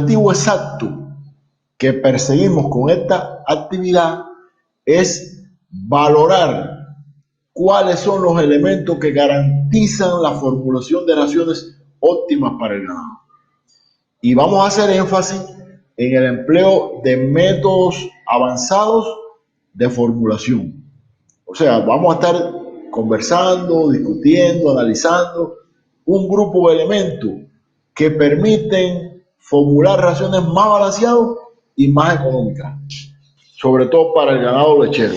objetivo exacto que perseguimos con esta actividad es valorar cuáles son los elementos que garantizan la formulación de raciones óptimas para el ganado. Y vamos a hacer énfasis en el empleo de métodos avanzados de formulación. O sea, vamos a estar conversando, discutiendo, analizando un grupo de elementos que permiten formular raciones más balanceadas y más económicas, sobre todo para el ganado lechero.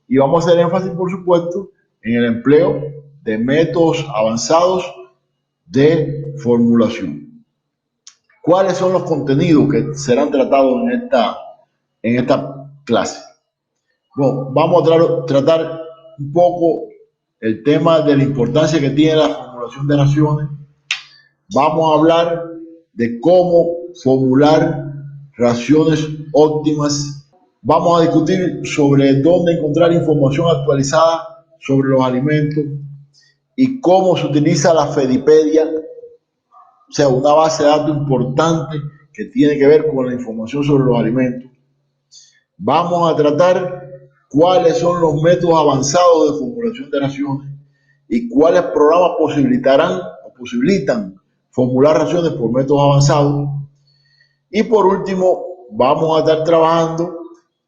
Y vamos a hacer énfasis, por supuesto, en el empleo de métodos avanzados de formulación. ¿Cuáles son los contenidos que serán tratados en esta clase? Bueno, vamos a tratar un poco el tema de la importancia que tiene la formulación de raciones. Vamos a hablar de cómo formular raciones óptimas. Vamos a discutir sobre dónde encontrar información actualizada sobre los alimentos y cómo se utiliza la Fedipedia, o sea, una base de datos importante que tiene que ver con la información sobre los alimentos. Vamos a tratar cuáles son los métodos avanzados de formulación de raciones y cuáles programas posibilitan formular raciones por métodos avanzados. Y por último, vamos a estar trabajando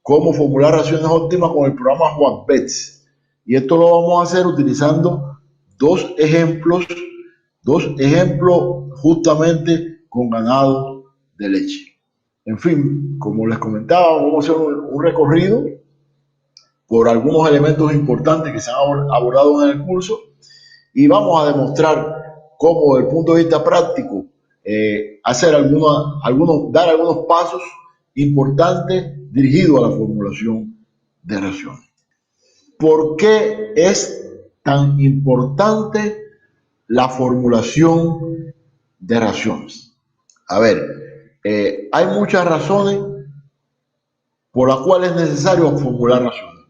cómo formular raciones óptimas con el programa WACBETS. Y esto lo vamos a hacer utilizando dos ejemplos justamente con ganado de leche. En fin, como les comentaba, vamos a hacer un recorrido por algunos elementos importantes que se han abordado en el curso y vamos a demostrar cómo, desde el punto de vista práctico, dar algunos pasos importantes dirigidos a la formulación de raciones. ¿Por qué es tan importante la formulación de raciones? A ver, hay muchas razones por las cuales es necesario formular raciones.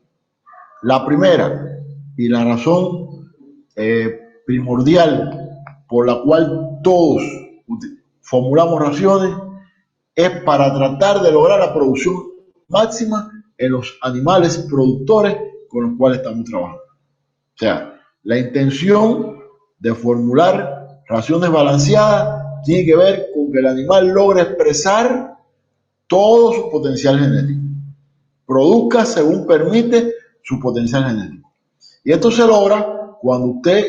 La primera y la razón primordial por la cual todos formulamos raciones es para tratar de lograr la producción máxima en los animales productores con los cuales estamos trabajando. O sea, la intención de formular raciones balanceadas tiene que ver con que el animal logre expresar todo su potencial genético, produzca según permite su potencial genético. Y esto se logra cuando usted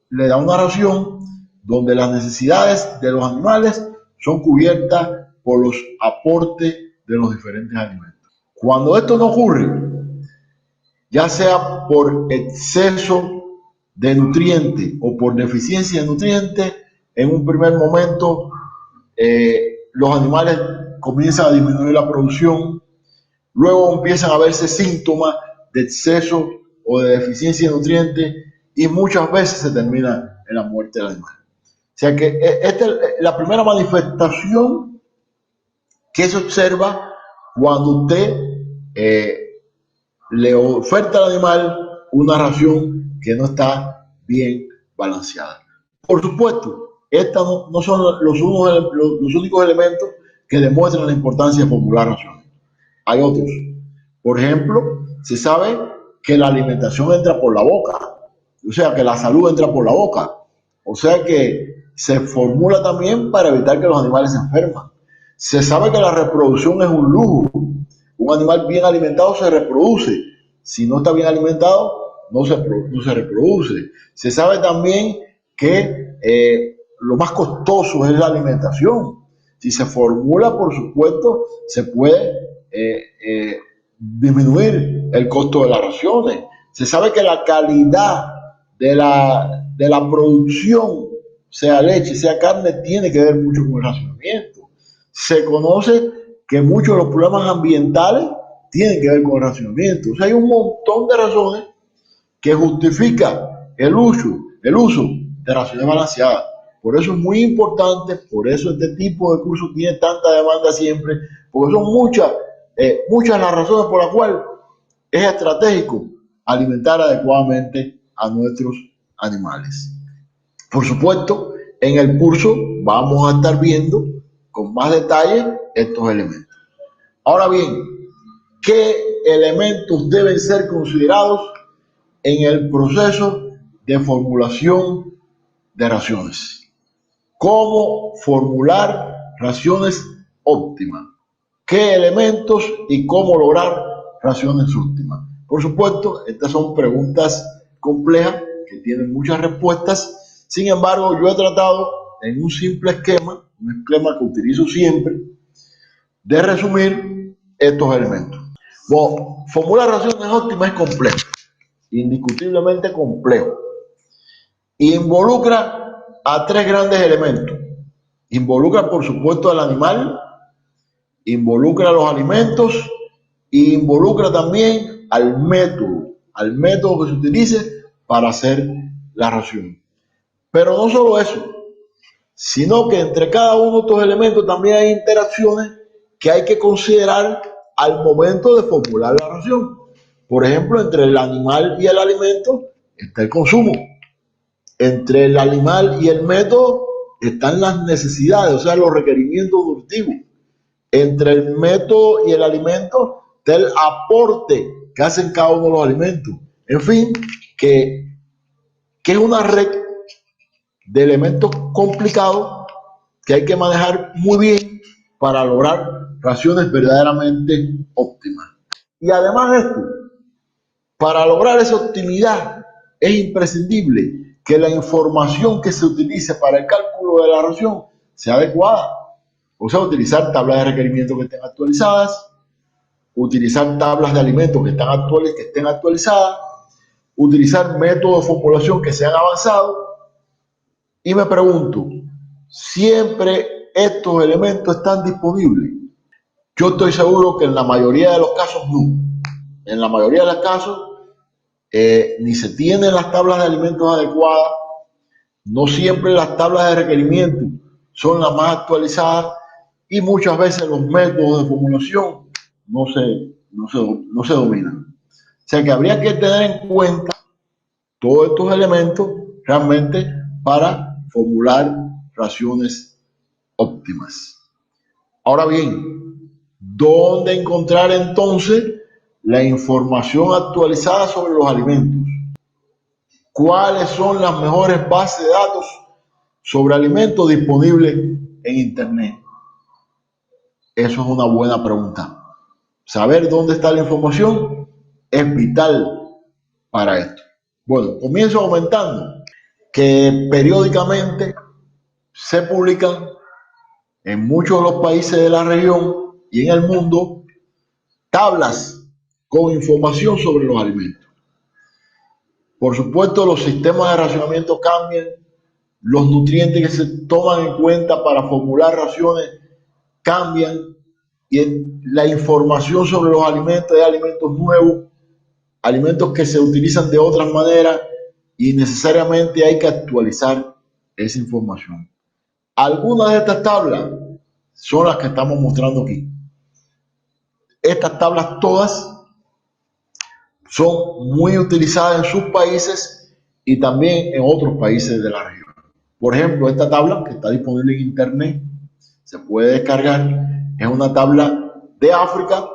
le da una ración donde las necesidades de los animales son cubiertas por los aportes de los diferentes alimentos. Cuando esto no ocurre, ya sea por exceso de nutrientes o por deficiencia de nutrientes, en un primer momento los animales comienzan a disminuir la producción, luego empiezan a verse síntomas de exceso o de deficiencia de nutrientes y muchas veces se termina en la muerte del animal. O sea que esta es la primera manifestación que se observa cuando usted le oferta al animal una ración que no está bien balanceada. Por supuesto, estos no son los únicos elementos que demuestran la importancia de formular raciones. Hay otros. Por ejemplo, se sabe que la alimentación entra por la boca, o sea que la salud entra por la boca, o sea que se formula también para evitar que los animales se enferman. Se sabe que la reproducción es un lujo. Un animal bien alimentado se reproduce. Si no está bien alimentado, no se reproduce. Se sabe también que lo más costoso es la alimentación. Si se formula, por supuesto, se puede disminuir el costo de las raciones. Se sabe que la calidad de la producción, sea leche, sea carne, tiene que ver mucho con el racionamiento. Se conoce que muchos de los problemas ambientales tienen que ver con el racionamiento. O sea, hay un montón de razones que justifican el uso de raciones balanceadas. Por eso es muy importante, por eso este tipo de cursos tiene tanta demanda siempre, porque son muchas las razones por las cuales es estratégico alimentar adecuadamente a nuestros animales. Por supuesto, en el curso vamos a estar viendo con más detalle estos elementos. Ahora bien, ¿qué elementos deben ser considerados en el proceso de formulación de raciones? ¿Cómo formular raciones óptimas? ¿Qué elementos y cómo lograr raciones óptimas? Por supuesto, estas son preguntas complejas que tienen muchas respuestas. Sin embargo, yo he tratado en un simple esquema, un esquema que utilizo siempre, de resumir estos elementos. Bueno, formular raciones óptimas es complejo, indiscutiblemente complejo. Involucra a tres grandes elementos. Involucra, por supuesto, al animal, involucra a los alimentos e involucra también al método que se utilice para hacer la ración. Pero no solo eso, sino que entre cada uno de estos elementos también hay interacciones que hay que considerar al momento de formular la ración. Por ejemplo, entre el animal y el alimento está el consumo. Entre el animal y el método están las necesidades, o sea, los requerimientos nutritivos. Entre el método y el alimento está el aporte que hacen cada uno de los alimentos. En fin, que es una red de elementos complicados que hay que manejar muy bien para lograr raciones verdaderamente óptimas. Y además de esto, para lograr esa optimidad es imprescindible que la información que se utilice para el cálculo de la ración sea adecuada. O sea, utilizar tablas de requerimientos que estén actualizadas, utilizar tablas de alimentos que estén actualizadas, utilizar métodos de formulación que sean avanzados. Y me pregunto, ¿siempre estos elementos están disponibles? Yo estoy seguro que en la mayoría de los casos no. En la mayoría de los casos ni se tienen las tablas de alimentos adecuadas, no siempre las tablas de requerimientos son las más actualizadas y muchas veces los métodos de formulación no se dominan. O sea que habría que tener en cuenta todos estos elementos realmente para formular raciones óptimas. Ahora bien, ¿dónde encontrar entonces la información actualizada sobre los alimentos? ¿Cuáles son las mejores bases de datos sobre alimentos disponibles en Internet? Eso es una buena pregunta. Saber dónde está la información es vital para esto. Bueno, comienzo comentando que periódicamente se publican en muchos de los países de la región y en el mundo tablas con información sobre los alimentos. Por supuesto, los sistemas de racionamiento cambian, los nutrientes que se toman en cuenta para formular raciones cambian y la información sobre los alimentos hay alimentos nuevos, alimentos que se utilizan de otras maneras y necesariamente hay que actualizar esa información. Algunas de estas tablas son las que estamos mostrando aquí. Estas tablas todas son muy utilizadas en sus países y también en otros países de la región. Por ejemplo, esta tabla que está disponible en internet, se puede descargar, es una tabla de África,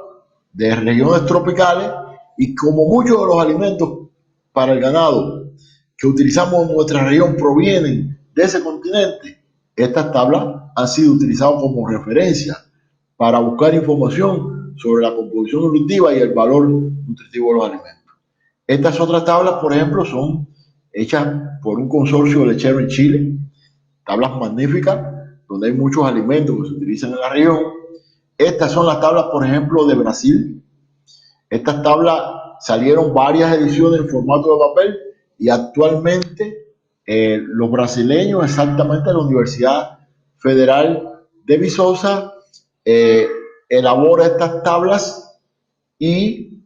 de regiones tropicales, y como muchos de los alimentos para el ganado que utilizamos en nuestra región provienen de ese continente, estas tablas han sido utilizadas como referencia para buscar información sobre la composición nutritiva y el valor nutritivo de los alimentos. Estas otras tablas, por ejemplo, son hechas por un consorcio lechero en Chile, tablas magníficas, donde hay muchos alimentos que se utilizan en la región. Estas son las tablas, por ejemplo, de Brasil. Estas tablas salieron varias ediciones en formato de papel y actualmente los brasileños, exactamente la Universidad Federal de Viçosa, elabora estas tablas y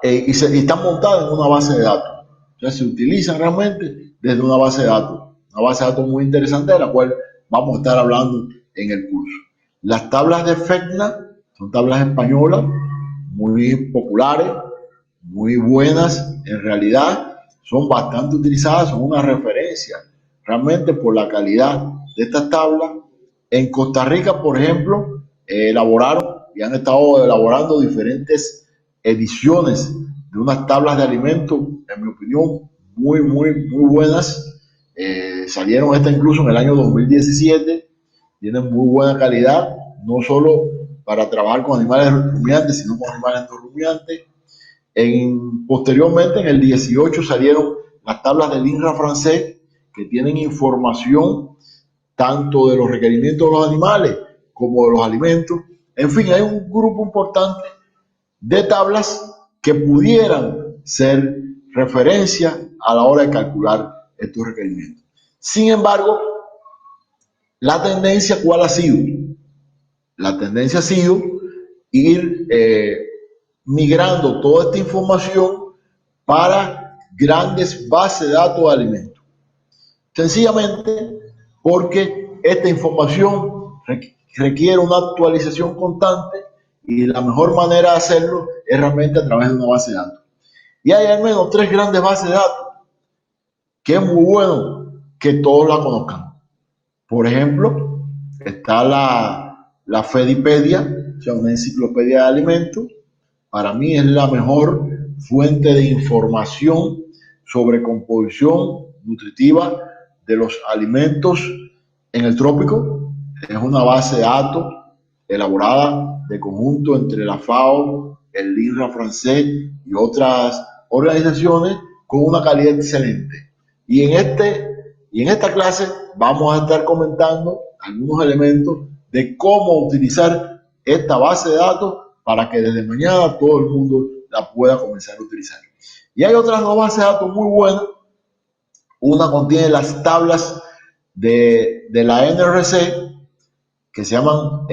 están montadas en una base de datos. O sea, se utilizan realmente desde una base de datos muy interesante de la cual vamos a estar hablando en el curso. Las tablas de FECNA son tablas españolas, muy populares, muy buenas en realidad, son bastante utilizadas, son una referencia realmente por la calidad de estas tablas En Costa Rica, por ejemplo, elaboraron y han estado elaborando diferentes ediciones de unas tablas de alimentos, en mi opinión, muy buenas. Salieron estas incluso en el año 2017, tienen muy buena calidad, no solo para trabajar con animales rumiantes, sino con animales no rumiantes. Posteriormente, en el 18, salieron las tablas del INRA francés, que tienen información tanto de los requerimientos de los animales como de los alimentos. En fin, hay un grupo importante de tablas que pudieran ser referencia a la hora de calcular estos requerimientos. Sin embargo, la tendencia, ¿cuál ha sido? La tendencia ha sido ir migrando toda esta información para grandes bases de datos de alimentos. Sencillamente porque esta información requiere una actualización constante y la mejor manera de hacerlo es realmente a través de una base de datos. Y hay al menos 3 grandes bases de datos que es muy bueno que todos la conozcan. Por ejemplo, está la Fedipedia, o sea, una enciclopedia de alimentos. Para mí es la mejor fuente de información sobre composición nutritiva de los alimentos en el trópico. Es una base de datos elaborada de conjunto entre la FAO, el INRA francés y otras organizaciones con una calidad excelente. Y en esta clase vamos a estar comentando algunos elementos de cómo utilizar esta base de datos para que desde mañana todo el mundo la pueda comenzar a utilizar. Y hay otras 2 bases de datos muy buenas. Una contiene las tablas de la NRC, que se llaman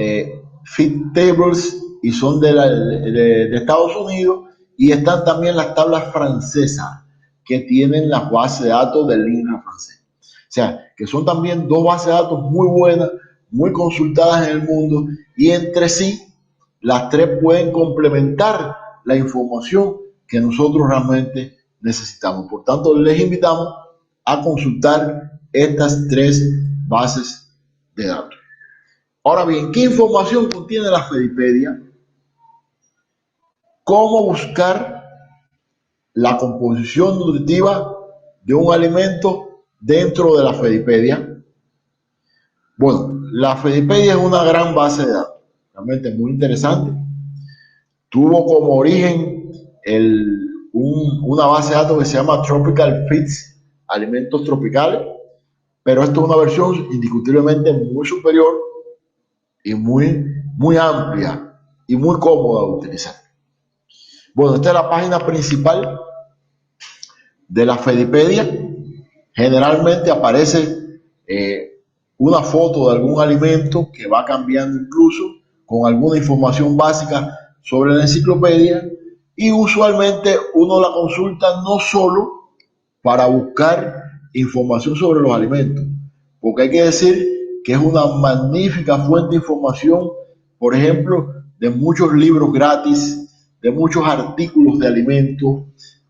Feed Tables y son de Estados Unidos, y están también las tablas francesas, que tienen las bases de datos del INRA francés. O sea, que son también 2 bases de datos muy buenas, muy consultadas en el mundo, y entre sí las 3 pueden complementar la información que nosotros realmente necesitamos. Por tanto, les invitamos a consultar estas 3 bases de datos. Ahora bien, ¿qué información contiene la Fedipedia? ¿Cómo buscar la composición nutritiva de un alimento dentro de la Fedipedia? Bueno, la Fedipedia es una gran base de datos, realmente muy interesante. Tuvo como origen una base de datos que se llama Tropical Feeds, alimentos tropicales, pero esto es una versión indiscutiblemente muy superior y muy amplia y muy cómoda de utilizar. Bueno, esta es la página principal de la Fedipedia. Generalmente aparece una foto de algún alimento que va cambiando incluso con alguna información básica sobre la enciclopedia, y usualmente uno la consulta no solo para buscar información sobre los alimentos, porque hay que decir que es una magnífica fuente de información, por ejemplo, de muchos libros gratis, de muchos artículos de alimentos,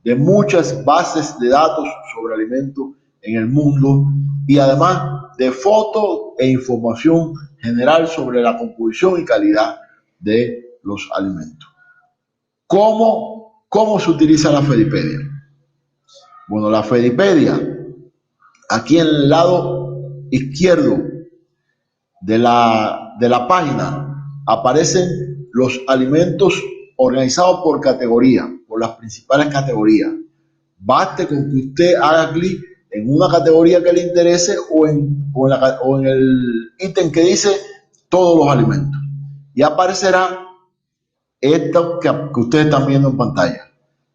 de muchas bases de datos sobre alimentos en el mundo, y además de fotos e información general sobre la composición y calidad de los alimentos. ¿Cómo se utiliza la Fedipedia? Bueno, la Fedipedia, aquí en el lado izquierdo de la página aparecen los alimentos organizados por categoría, por las principales categorías. Baste con que usted haga clic en una categoría que le interese o en el ítem que dice todos los alimentos, y aparecerá esto que ustedes están viendo en pantalla.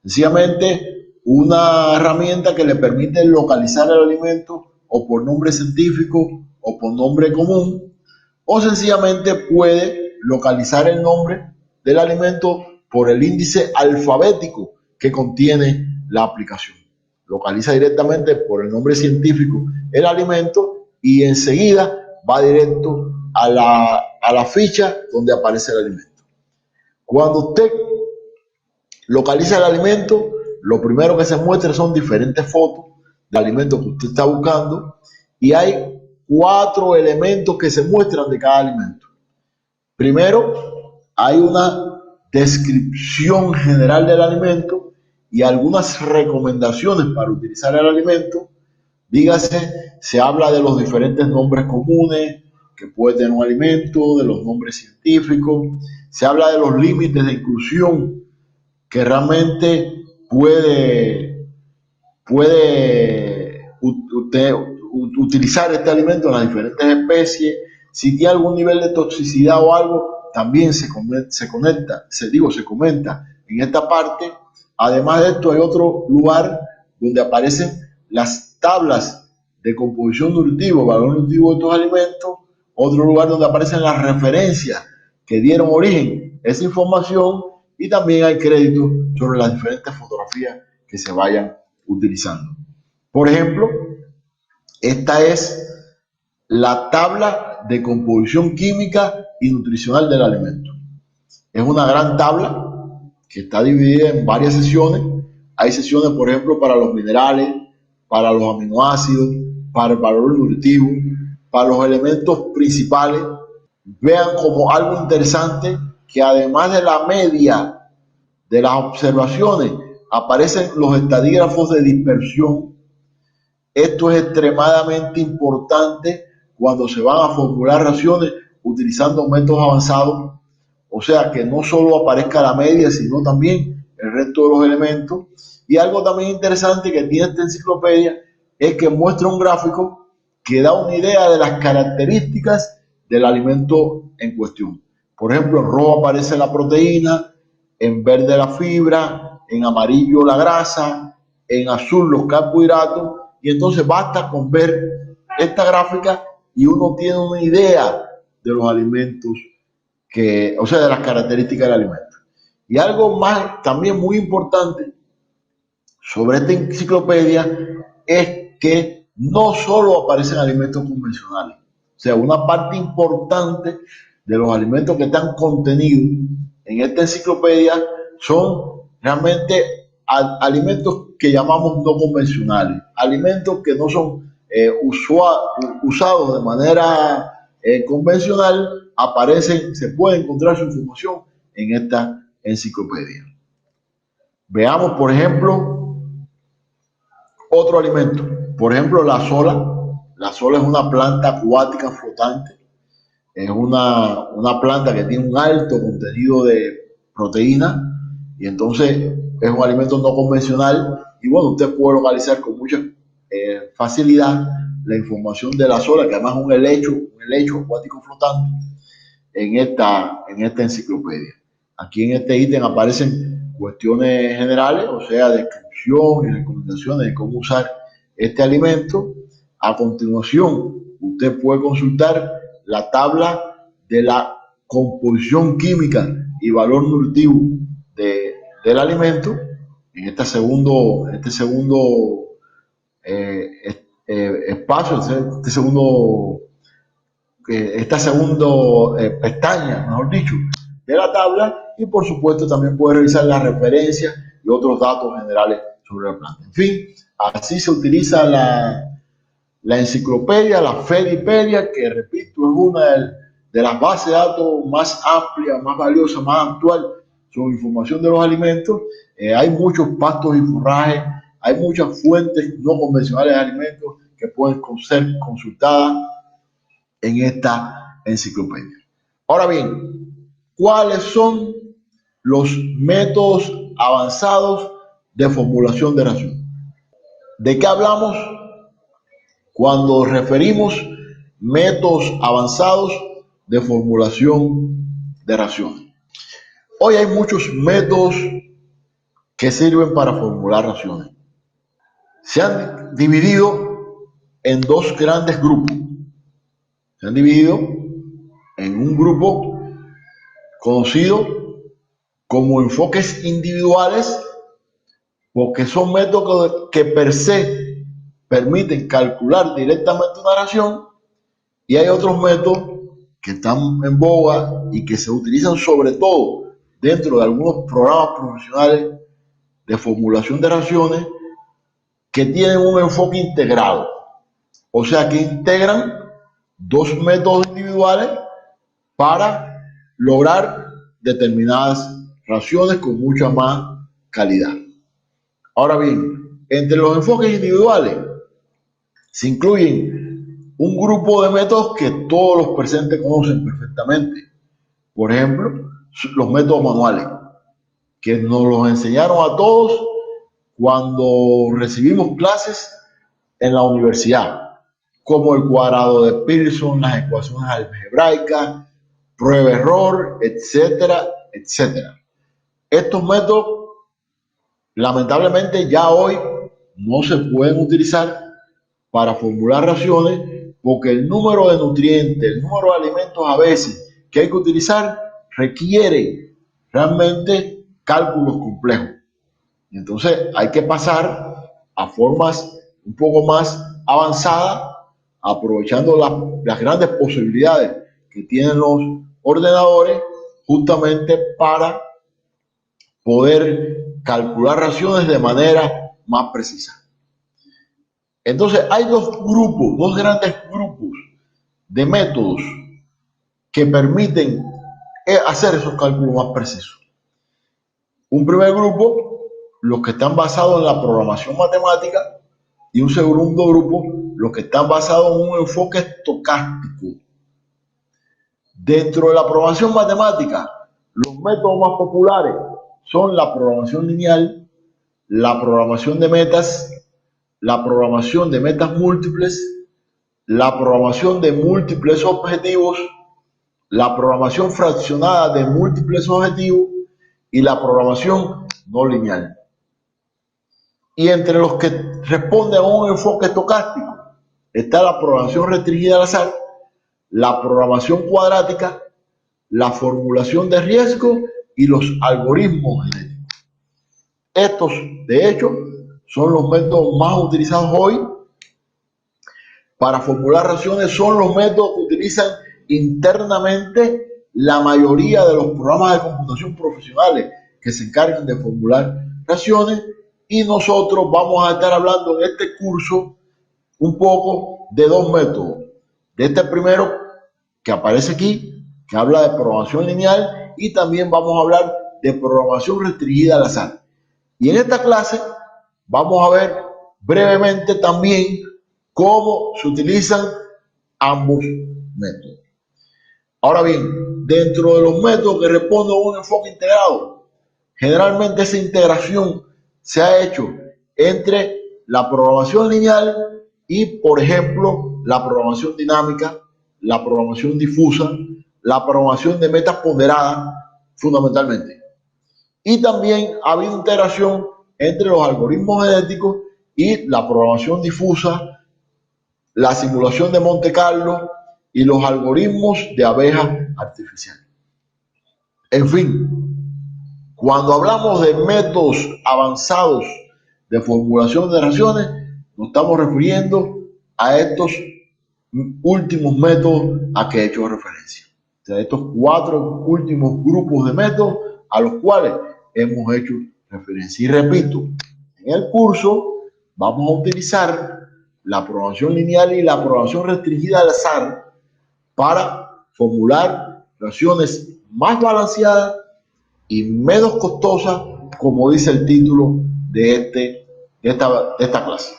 Sencillamente una herramienta que le permite localizar el alimento o por nombre científico o por nombre común, o sencillamente puede localizar el nombre del alimento por el índice alfabético que contiene la aplicación. Localiza directamente por el nombre científico el alimento y enseguida va directo a la ficha donde aparece el alimento. Cuando usted localiza el alimento, lo primero que se muestra son diferentes fotos del alimento que usted está buscando, y hay 4 elementos que se muestran de cada alimento. Primero, hay una descripción general del alimento y algunas recomendaciones para utilizar el alimento. Dígase, se habla de los diferentes nombres comunes que puede tener un alimento, de los nombres científicos, se habla de los límites de inclusión que realmente puede utilizar este alimento en las diferentes especies. Si tiene algún nivel de toxicidad o algo, también se comenta en esta parte. Además de esto, hay otro lugar donde aparecen las tablas de composición nutritiva, valor nutritivo de estos alimentos, otro lugar donde aparecen las referencias que dieron origen a esa información, y también hay créditos sobre las diferentes fotografías que se vayan utilizando. Por ejemplo, esta es la tabla de composición química y nutricional del alimento. Es una gran tabla que está dividida en varias sesiones. Hay sesiones, por ejemplo, para los minerales, para los aminoácidos, para el valor nutritivo, para los elementos principales. Vean como algo interesante que además de la media de las observaciones, aparecen los estadígrafos de dispersión. Esto es extremadamente importante cuando se van a formular raciones utilizando métodos avanzados, o sea que no solo aparezca la media, sino también el resto de los elementos. Y algo también interesante que tiene esta enciclopedia es que muestra un gráfico que da una idea de las características del alimento en cuestión. Por ejemplo, en rojo aparece la proteína, en verde la fibra, en amarillo la grasa, en azul los carbohidratos, y entonces basta con ver esta gráfica y uno tiene una idea de los alimentos, de las características del alimento. Y algo más también muy importante sobre esta enciclopedia es que no solo aparecen alimentos convencionales, o sea, una parte importante de los alimentos que están contenidos en esta enciclopedia son realmente alimentos que llamamos no convencionales, alimentos que no son usados de manera convencional. Se puede encontrar su información en esta enciclopedia. Veamos, por ejemplo, otro alimento. Por ejemplo, la sola. La sola es una planta acuática flotante. Es una planta que tiene un alto contenido de proteína y entonces es un alimento no convencional. Y bueno, usted puede localizar con mucha facilidad la información de la sola, que además es un helecho acuático flotante, en esta enciclopedia. Aquí en este ítem aparecen cuestiones generales, o sea, descripción y recomendaciones de cómo usar este alimento. A continuación, usted puede consultar la tabla de la composición química y valor nutritivo del alimento en este segundo espacio, esta segunda pestaña, mejor dicho, de la tabla, y por supuesto también puede revisar las referencias y otros datos generales sobre la planta. En fin, así se utiliza la enciclopedia, la Fedipedia, que repito, es una de las bases de datos más amplias, más valiosas, más actual sobre información de los alimentos. Hay muchos pastos y forrajes, hay muchas fuentes no convencionales de alimentos que pueden ser consultadas en esta enciclopedia. Ahora bien, ¿cuáles son los métodos avanzados de formulación de ración? ¿De qué hablamos cuando referimos métodos avanzados de formulación de raciones? Hoy hay muchos métodos que sirven para formular raciones. Se han dividido en dos grandes grupos. Se han dividido en un grupo conocido como enfoques individuales, porque son métodos que per se permiten calcular directamente una ración, y hay otros métodos que están en boga y que se utilizan sobre todo dentro de algunos programas profesionales de formulación de raciones, que tienen un enfoque integrado, o sea que integran dos métodos individuales para lograr determinadas raciones con mucha más calidad. Ahora bien, entre los enfoques individuales se incluyen un grupo de métodos que todos los presentes conocen perfectamente. Por ejemplo, los métodos manuales, que nos los enseñaron a todos cuando recibimos clases en la universidad, como el cuadrado de Pearson, las ecuaciones algebraicas, prueba-error, etcétera, etcétera. Estos métodos, lamentablemente, ya hoy no se pueden utilizar para formular raciones porque el número de nutrientes, el número de alimentos a veces que hay que utilizar requiere realmente cálculos complejos. Entonces hay que pasar a formas un poco más avanzadas, aprovechando las grandes posibilidades que tienen los ordenadores justamente para poder calcular raciones de manera más precisa. Entonces hay dos grandes grupos de métodos que permiten hacer esos cálculos más precisos. Un primer grupo, los que están basados en la programación matemática, y un segundo grupo, los que están basados en un enfoque estocástico. Dentro de la programación matemática, los métodos más populares son la programación lineal, la programación de metas, la programación de metas múltiples, la programación de múltiples objetivos, la programación fraccionada de múltiples objetivos y la programación no lineal. Y entre los que responden a un enfoque estocástico está la programación restringida al azar, la programación cuadrática, la formulación de riesgo y los algoritmos genéticos. Estos, de hecho, son los métodos más utilizados hoy para formular raciones, son los métodos que utilizan internamente la mayoría de los programas de computación profesionales que se encargan de formular raciones, y nosotros vamos a estar hablando en este curso un poco de dos métodos. De este primero que aparece aquí, que habla de programación lineal, y también vamos a hablar de programación restringida al azar. Y en esta clase vamos a ver brevemente también cómo se utilizan ambos métodos. Ahora bien, dentro de los métodos que responden a un enfoque integrado, generalmente esa integración se ha hecho entre la programación lineal y, por ejemplo, la programación dinámica, la programación difusa, la programación de metas ponderadas, fundamentalmente. Y también ha habido integración entre los algoritmos genéticos y la programación difusa, la simulación de Monte Carlo y los algoritmos de abeja artificial. En fin, cuando hablamos de métodos avanzados de formulación de raciones, nos estamos refiriendo a estos últimos métodos a que he hecho referencia. O sea, estos cuatro últimos grupos de métodos a los cuales hemos hecho referencia. Y repito, en el curso vamos a utilizar la programación lineal y la programación restringida al azar para formular raciones más balanceadas y menos costosas, como dice el título de esta clase.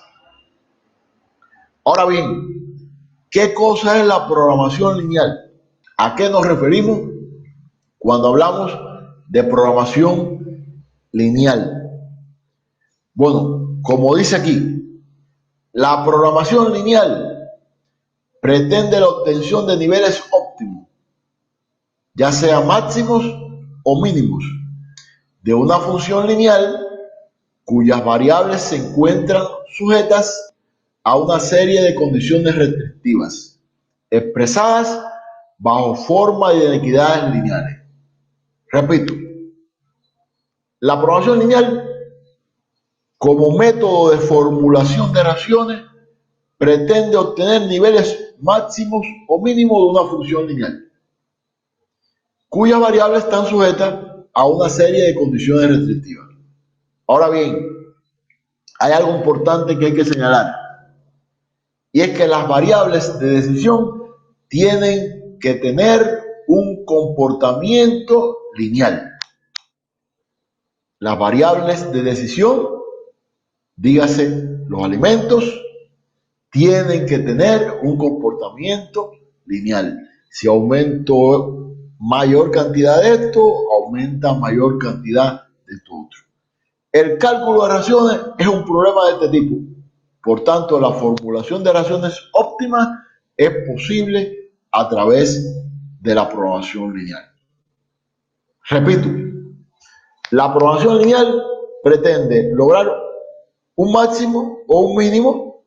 Ahora bien, ¿qué cosa es la programación lineal? ¿A qué nos referimos cuando hablamos de programación lineal? Bueno, como dice aquí, la programación lineal pretende la obtención de niveles óptimos, ya sea máximos o mínimos, de una función lineal cuyas variables se encuentran sujetas a una serie de condiciones restrictivas, expresadas bajo forma de inequidades lineales. Repito, la programación lineal, como método de formulación de raciones, pretende obtener niveles máximos o mínimos de una función lineal, cuyas variables están sujetas a una serie de condiciones restrictivas. Ahora bien, hay algo importante que hay que señalar, y es que las variables de decisión tienen que tener un comportamiento lineal. Las variables de decisión, dígase los alimentos, tienen que tener un comportamiento lineal. Si aumento mayor cantidad de esto, aumenta mayor cantidad de esto otro. El cálculo de raciones es un problema de este tipo. Por tanto, la formulación de raciones óptimas es posible a través de la programación lineal. Repito, la programación lineal pretende lograr un máximo o un mínimo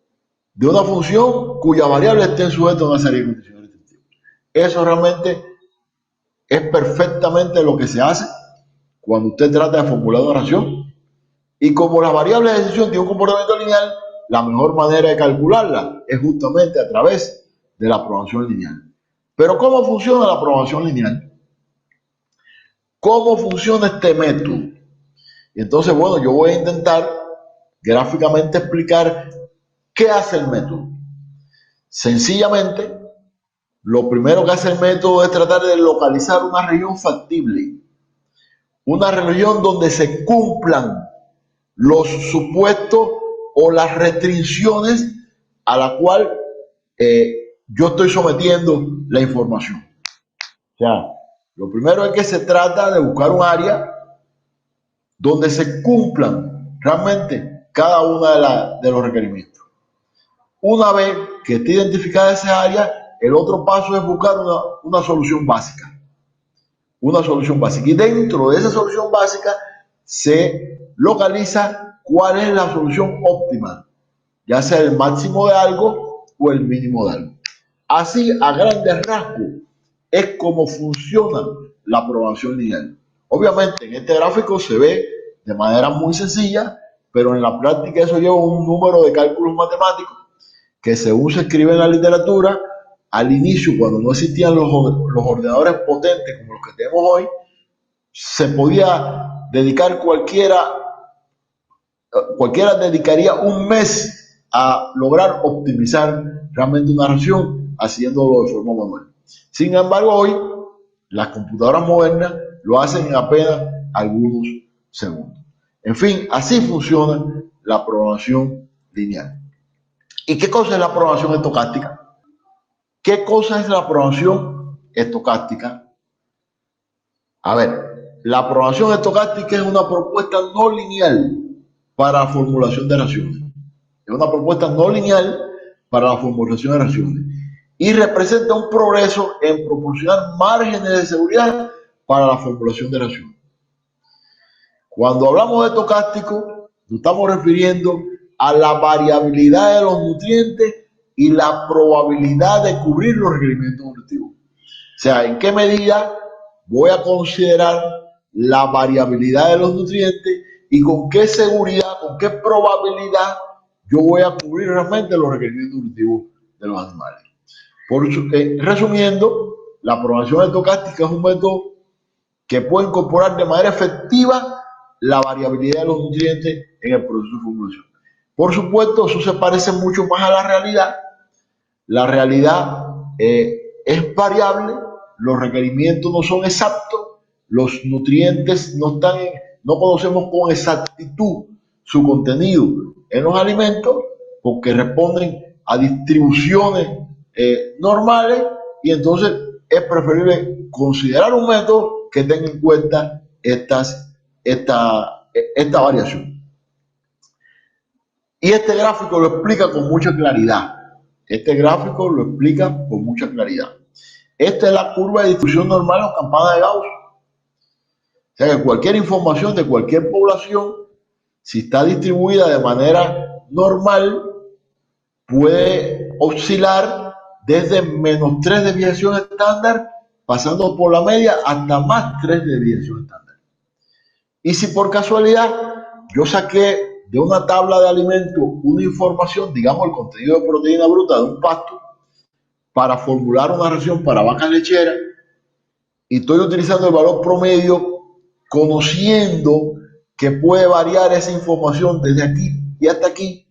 de una función cuya variable esté sujeta a una serie de condiciones restrictivas. Eso realmente es perfectamente lo que se hace cuando usted trata de formular una ración. Y como las variables de decisión tienen un comportamiento lineal, la mejor manera de calcularla es justamente a través de la programación lineal. Pero ¿cómo funciona la programación lineal? ¿Cómo funciona este método? Y entonces, bueno, yo voy a intentar gráficamente explicar qué hace el método. Sencillamente, lo primero que hace el método es tratar de localizar una región factible, una región donde se cumplan los supuestos o las restricciones a la cual yo estoy sometiendo la información. O sea, lo primero es que se trata de buscar un área donde se cumplan realmente cada una de los requerimientos. Una vez que esté identificada esa área, el otro paso es buscar una solución básica. Una solución básica. Y dentro de esa solución básica se localiza cuál es la solución óptima, ya sea el máximo de algo o el mínimo de algo. Así, a grandes rasgos, es como funciona la programación lineal. Obviamente, en este gráfico se ve de manera muy sencilla, pero en la práctica eso lleva un número de cálculos matemáticos que, según se escribe en la literatura, al inicio, cuando no existían los ordenadores potentes como los que tenemos hoy, se podía dedicar cualquiera dedicaría un mes a lograr optimizar realmente una ración haciéndolo de forma manual. Sin embargo, hoy las computadoras modernas lo hacen en apenas algunos segundos. En fin, así funciona la programación lineal. ¿Y qué cosa es la programación estocástica? ¿Qué cosa es la programación estocástica? A ver, la programación estocástica es una propuesta no lineal para la formulación de raciones. Es una propuesta no lineal para la formulación de raciones y representa un progreso en proporcionar márgenes de seguridad para la formulación de raciones. Cuando hablamos de estocástico, nos estamos refiriendo a la variabilidad de los nutrientes y la probabilidad de cubrir los requerimientos nutritivos. O sea, ¿en qué medida voy a considerar la variabilidad de los nutrientes y con qué seguridad, con qué probabilidad yo voy a cubrir realmente los requerimientos nutritivos de los animales? Por eso, resumiendo, la programación estocástica es un método que puede incorporar de manera efectiva la variabilidad de los nutrientes en el proceso de formulación. Por supuesto, eso se parece mucho más a la realidad. La realidad es variable, los requerimientos no son exactos, los nutrientes no conocemos con exactitud su contenido en los alimentos porque responden a distribuciones normales, y entonces es preferible considerar un método que tenga en cuenta esta variación. Y este gráfico lo explica con mucha claridad. Esta es la curva de distribución normal o campana de Gauss. O sea que cualquier información de cualquier población, si está distribuida de manera normal, puede oscilar desde menos 3 de desviación estándar, pasando por la media, hasta más 3 de desviación estándar. Y si por casualidad yo saqué de una tabla de alimentos una información, digamos el contenido de proteína bruta de un pasto, para formular una ración para vacas lecheras, y estoy utilizando el valor promedio, conociendo que puede variar esa información desde aquí y hasta aquí,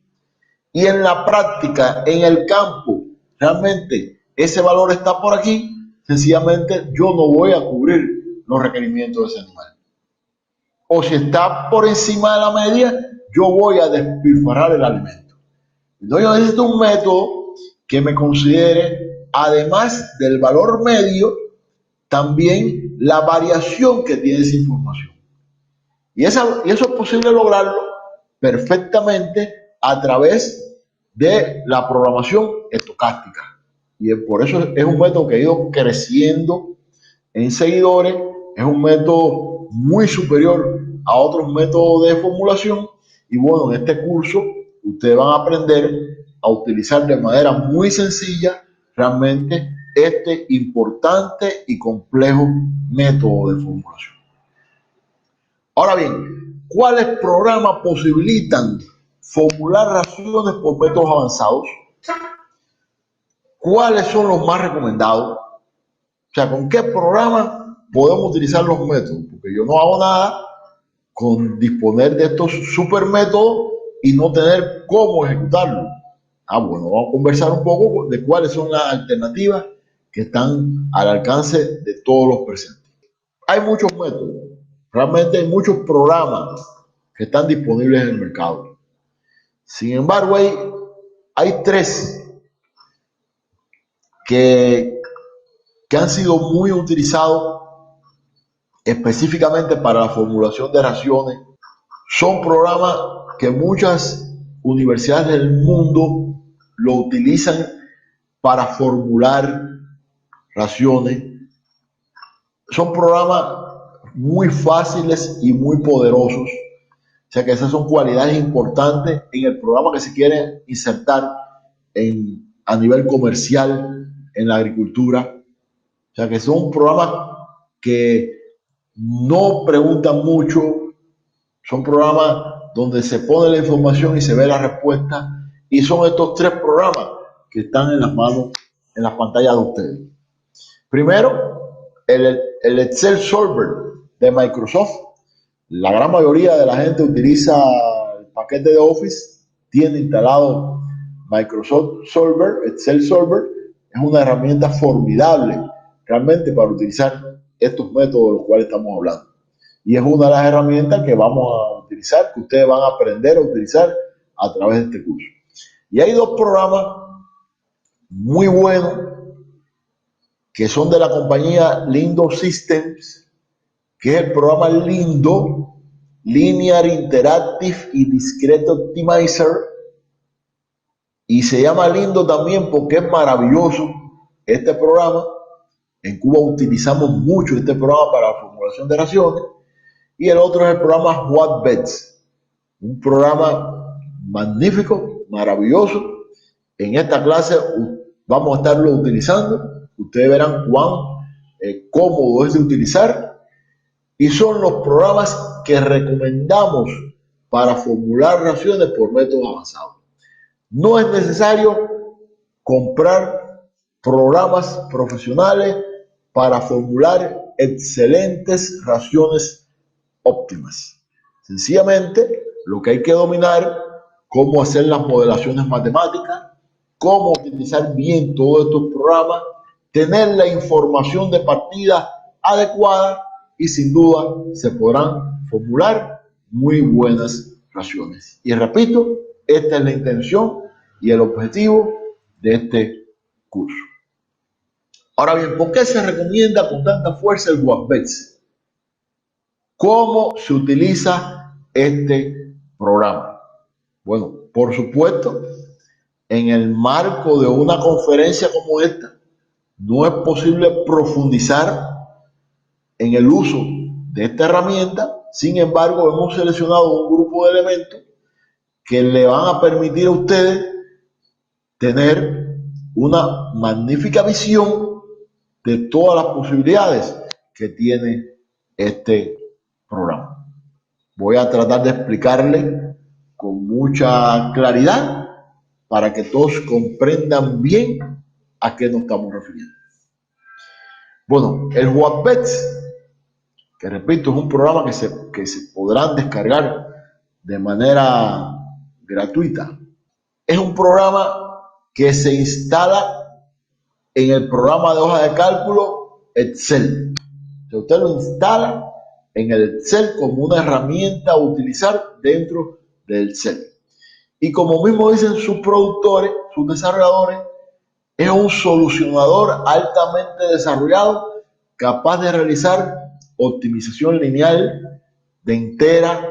y en la práctica, en el campo, realmente ese valor está por aquí, sencillamente yo no voy a cubrir los requerimientos de ese animal. O si está por encima de la media, yo voy a despilfarrar el alimento. Entonces yo necesito un método que me considere, además del valor medio, también la variación que tiene esa información. Y eso es posible lograrlo perfectamente a través de la programación estocástica. Y por eso es un método que ha ido creciendo en seguidores, es un método muy superior a otros métodos de formulación. Y bueno, en este curso ustedes van a aprender a utilizar de manera muy sencilla realmente este importante y complejo método de formulación. Ahora bien, ¿cuáles programas posibilitan formular raciones por métodos avanzados? ¿Cuáles son los más recomendados? O sea, ¿con qué programa podemos utilizar los métodos? Porque yo no hago nada con disponer de estos super métodos y no tener cómo ejecutarlo. Bueno, vamos a conversar un poco de cuáles son las alternativas que están al alcance de todos los presentes. Hay muchos métodos, realmente hay muchos programas que están disponibles en el mercado. Sin embargo, hay tres que han sido muy utilizados específicamente para la formulación de raciones. Son programas que muchas universidades del mundo lo utilizan para formular raciones. Son programas muy fáciles y muy poderosos. O sea que esas son cualidades importantes en el programa que se quiere insertar a nivel comercial en la agricultura. O sea que son programas que no preguntan mucho, son programas donde se pone la información y se ve la respuesta, y son estos tres programas que están en las manos, en las pantallas de ustedes. Primero, el Excel Solver de Microsoft. La gran mayoría de la gente utiliza el paquete de Office, tiene instalado Microsoft Solver, Excel Solver. Es una herramienta formidable realmente para utilizar estos métodos de los cuales estamos hablando. Y es una de las herramientas que vamos a utilizar, que ustedes van a aprender a utilizar a través de este curso. Y hay dos programas muy buenos que son de la compañía Lindo Systems, que es el programa Lindo, Linear Interactive y Discrete Optimizer. Y se llama Lindo también porque es maravilloso este programa. En Cuba utilizamos mucho este programa para la formulación de raciones. Y el otro es el programa Whatbets, un programa magnífico, maravilloso. En esta clase vamos a estarlo utilizando. Ustedes verán cuán cómodo es de utilizar. Y son los programas que recomendamos para formular raciones por métodos avanzados. No es necesario comprar programas profesionales para formular excelentes raciones óptimas. Sencillamente, lo que hay que dominar, cómo hacer las modelaciones matemáticas, cómo utilizar bien todos estos programas, tener la información de partida adecuada y sin duda se podrán formular muy buenas raciones. Y repito, esta es la intención y el objetivo de este curso. Ahora bien, ¿por qué se recomienda con tanta fuerza el Whatbets? ¿Cómo se utiliza este programa? Bueno, por supuesto, en el marco de una conferencia como esta, no es posible profundizar en el uso de esta herramienta. Sin embargo, hemos seleccionado un grupo de elementos que le van a permitir a ustedes tener una magnífica visión de todas las posibilidades que tiene este programa. Voy a tratar de explicarle con mucha claridad para que todos comprendan bien a qué nos estamos refiriendo. Bueno, el Whatbets, que repito, es un programa que se podrán descargar de manera gratuita. Es un programa que se instala en el programa de hoja de cálculo Excel. Usted lo instala en el Excel como una herramienta a utilizar dentro del Excel. Y como mismo dicen sus productores, sus desarrolladores, es un solucionador altamente desarrollado capaz de realizar optimización lineal de entera,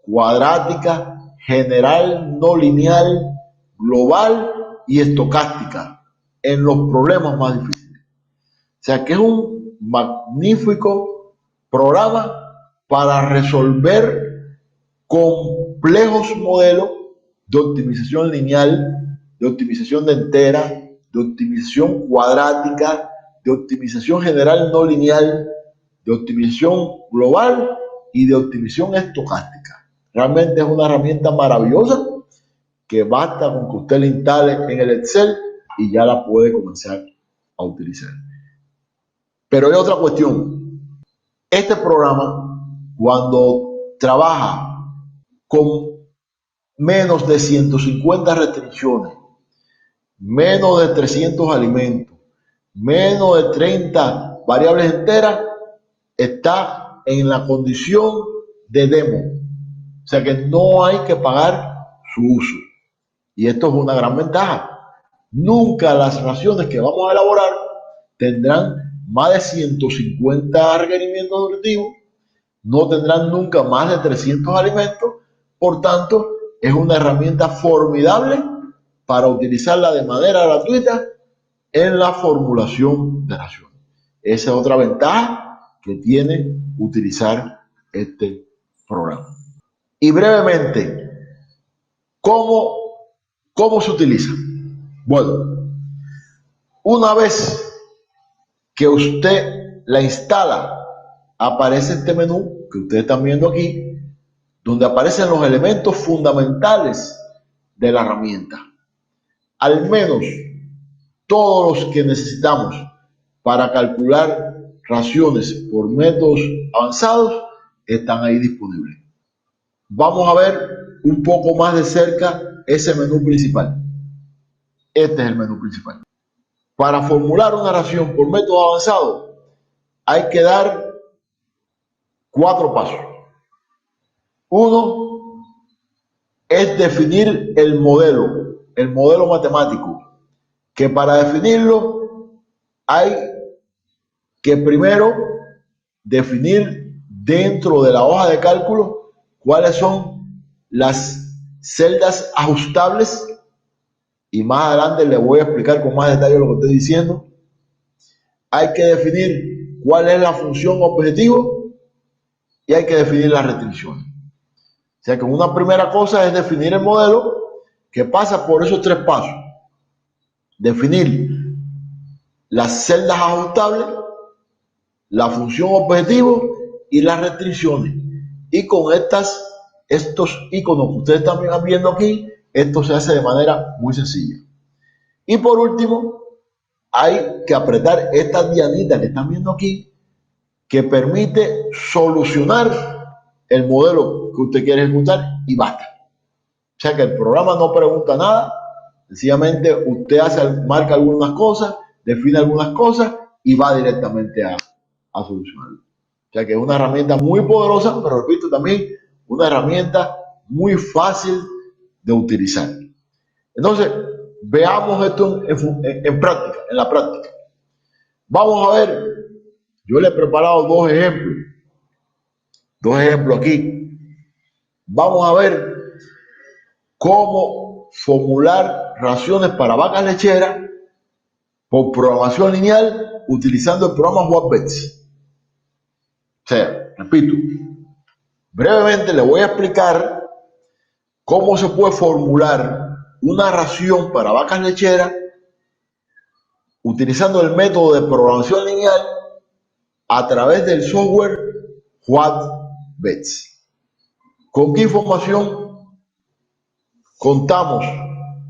cuadrática, general, no lineal, global y estocástica en los problemas más difíciles. O sea que es un magnífico programa para resolver complejos modelos de optimización lineal, de optimización de entera, de optimización cuadrática, de optimización general no lineal, de optimización global y de optimización estocástica. Realmente es una herramienta maravillosa que basta con que usted la instale en el Excel y ya la puede comenzar a utilizar. Pero hay otra cuestión. Este programa, cuando trabaja con menos de 150 restricciones, menos de 300 alimentos, menos de 30 variables enteras, está en la condición de demo. O sea que no hay que pagar su uso. Y esto es una gran ventaja. Nunca las raciones que vamos a elaborar tendrán más de 150 requerimientos nutritivos, no tendrán nunca más de 300 alimentos. Por tanto, es una herramienta formidable para utilizarla de manera gratuita en la formulación de raciones. Esa es otra ventaja que tiene utilizar este programa. Y brevemente, ¿cómo se utiliza? Bueno, una vez que usted la instala, aparece este menú que ustedes están viendo aquí, donde aparecen los elementos fundamentales de la herramienta. Al menos todos los que necesitamos para calcular raciones por métodos avanzados están ahí disponibles. Vamos a ver un poco más de cerca ese menú principal. Este es el menú principal. Para formular una ración por método avanzado hay que dar 4 pasos. Uno es definir el modelo matemático, que para definirlo hay que primero definir dentro de la hoja de cálculo cuáles son las celdas ajustables, y más adelante les voy a explicar con más detalle lo que estoy diciendo. Hay que definir cuál es la función objetivo y hay que definir las restricciones. O sea que una primera cosa es definir el modelo, que pasa por esos 3 pasos. Definir las celdas ajustables, la función objetivo y las restricciones. Y con estos iconos que ustedes están viendo aquí, esto se hace de manera muy sencilla. Y por último, hay que apretar esta dianita que están viendo aquí, que permite solucionar el modelo que usted quiere ejecutar y basta. O sea que el programa no pregunta nada, sencillamente usted marca algunas cosas, define algunas cosas y va directamente a solucionarlo. O sea que es una herramienta muy poderosa, pero repito también, una herramienta muy fácil de utilizar. Entonces, veamos esto en práctica, en la práctica. Vamos a ver, yo le he preparado dos ejemplos aquí. Vamos a ver cómo formular raciones para vacas lecheras por programación lineal utilizando el programa WhatBets. O sea, repito, brevemente le voy a explicar cómo se puede formular una ración para vacas lecheras utilizando el método de programación lineal a través del software WhatBets. ¿Con qué información contamos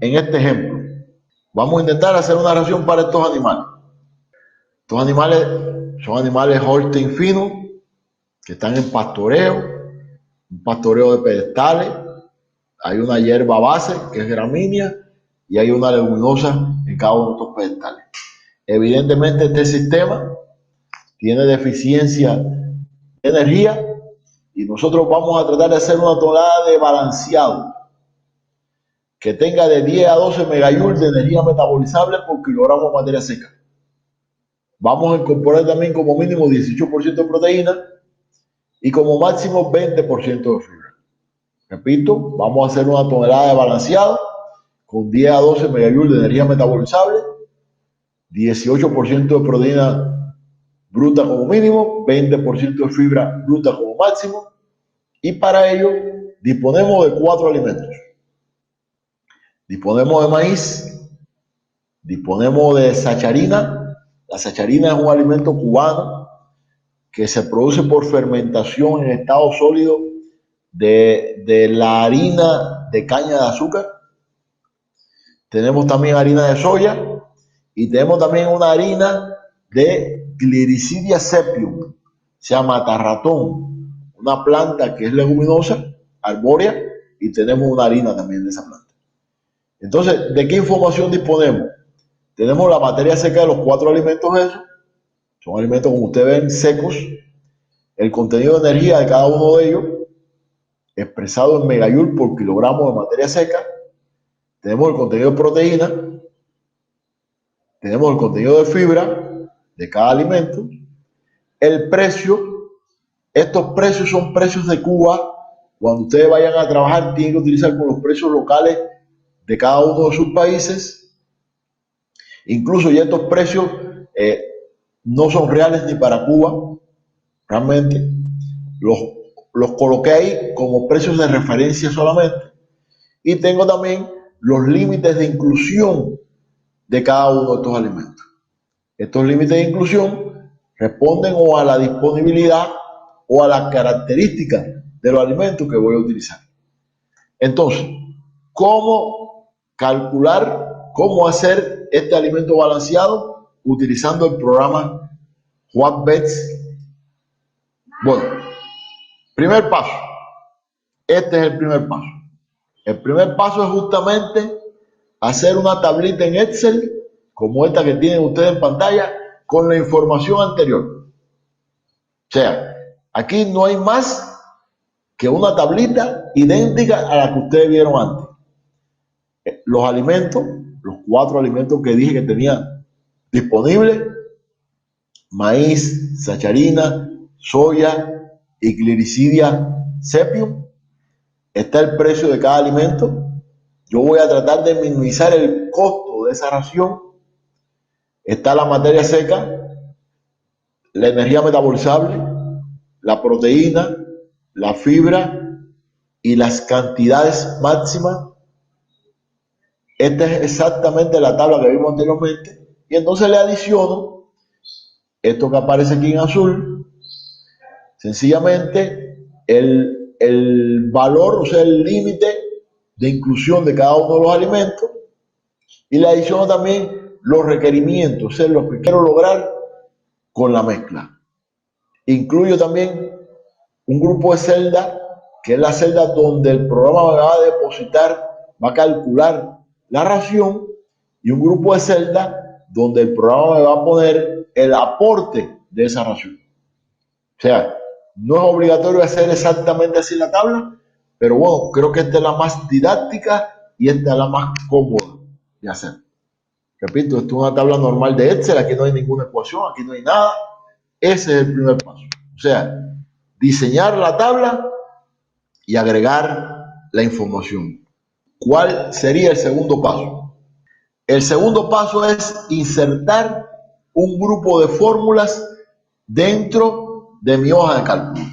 en este ejemplo? Vamos a intentar hacer una ración para estos animales. Estos animales son animales Holstein finos que están en pastoreo, un pastoreo de pedestales. Hay una hierba base que es gramínea y hay una leguminosa en cada uno de estos pedestales. Evidentemente este sistema tiene deficiencia de energía y nosotros vamos a tratar de hacer una tonelada de balanceado que tenga de 10 a 12 megajoules de energía metabolizable por kilogramo de materia seca. Vamos a incorporar también como mínimo 18% de proteína y como máximo 20% de fibra. Repito, vamos a hacer una tonelada de balanceado con 10 a 12 megajoules de energía metabolizable, 18% de proteína bruta como mínimo, 20% de fibra bruta como máximo, y para ello disponemos de 4 alimentos. Disponemos de maíz, disponemos de sacharina. La sacharina es un alimento cubano que se produce por fermentación en estado sólido de la harina de caña de azúcar. Tenemos también harina de soya y tenemos también una harina de Gliricidia sepium, se llama tarratón, una planta que es leguminosa, arbórea, y tenemos una harina también de esa planta. Entonces, ¿de qué información disponemos? Tenemos la materia seca de los 4 alimentos esos, son alimentos como ustedes ven secos, el contenido de energía de cada uno de ellos, expresado en megajoules por kilogramo de materia seca. Tenemos el contenido de proteína, tenemos el contenido de fibra de cada alimento, el precio. Estos precios son precios de Cuba. Cuando ustedes vayan a trabajar tienen que utilizar con los precios locales de cada uno de sus países. Incluso ya estos precios no son reales ni para Cuba, realmente. Los coloqué ahí como precios de referencia solamente. Y tengo también los límites de inclusión de cada uno de estos alimentos. Estos límites de inclusión responden o a la disponibilidad o a las características de los alimentos que voy a utilizar. Entonces, ¿cómo calcular, cómo hacer este alimento balanceado utilizando el programa WhatBets? Bueno, primer paso. Este es el primer paso. El primer paso es justamente hacer una tablita en Excel, como esta que tienen ustedes en pantalla, con la información anterior. O sea, aquí no hay más que una tablita idéntica a la que ustedes vieron antes. Los alimentos, los 4 alimentos que dije que tenían disponibles: maíz, sacharina, soya y Gliricidia sepium. Está el precio de cada alimento. Yo voy a tratar de minimizar el costo de esa ración. Está la materia seca, la energía metabolizable, la proteína, la fibra y las cantidades máximas. Esta es exactamente la tabla que vimos anteriormente. Y entonces le adiciono esto que aparece aquí en azul, sencillamente el valor, o sea, el límite de inclusión de cada uno de los alimentos, y le adiciono también los requerimientos, o sea, lo que quiero lograr con la mezcla. Incluyo también un grupo de celda, que es la celda donde el programa va a depositar, va a calcular la ración, y un grupo de celda donde el programa me va a poner el aporte de esa ración. O sea, no es obligatorio hacer exactamente así la tabla, pero bueno, creo que esta es la más didáctica y esta es la más cómoda de hacer. Repito, esto es una tabla normal de Excel, aquí no hay ninguna ecuación, aquí no hay nada. Ese es el primer paso. O sea, diseñar la tabla y agregar la información. ¿Cuál sería el segundo paso? El segundo paso es insertar un grupo de fórmulas dentro de mi hoja de cálculo.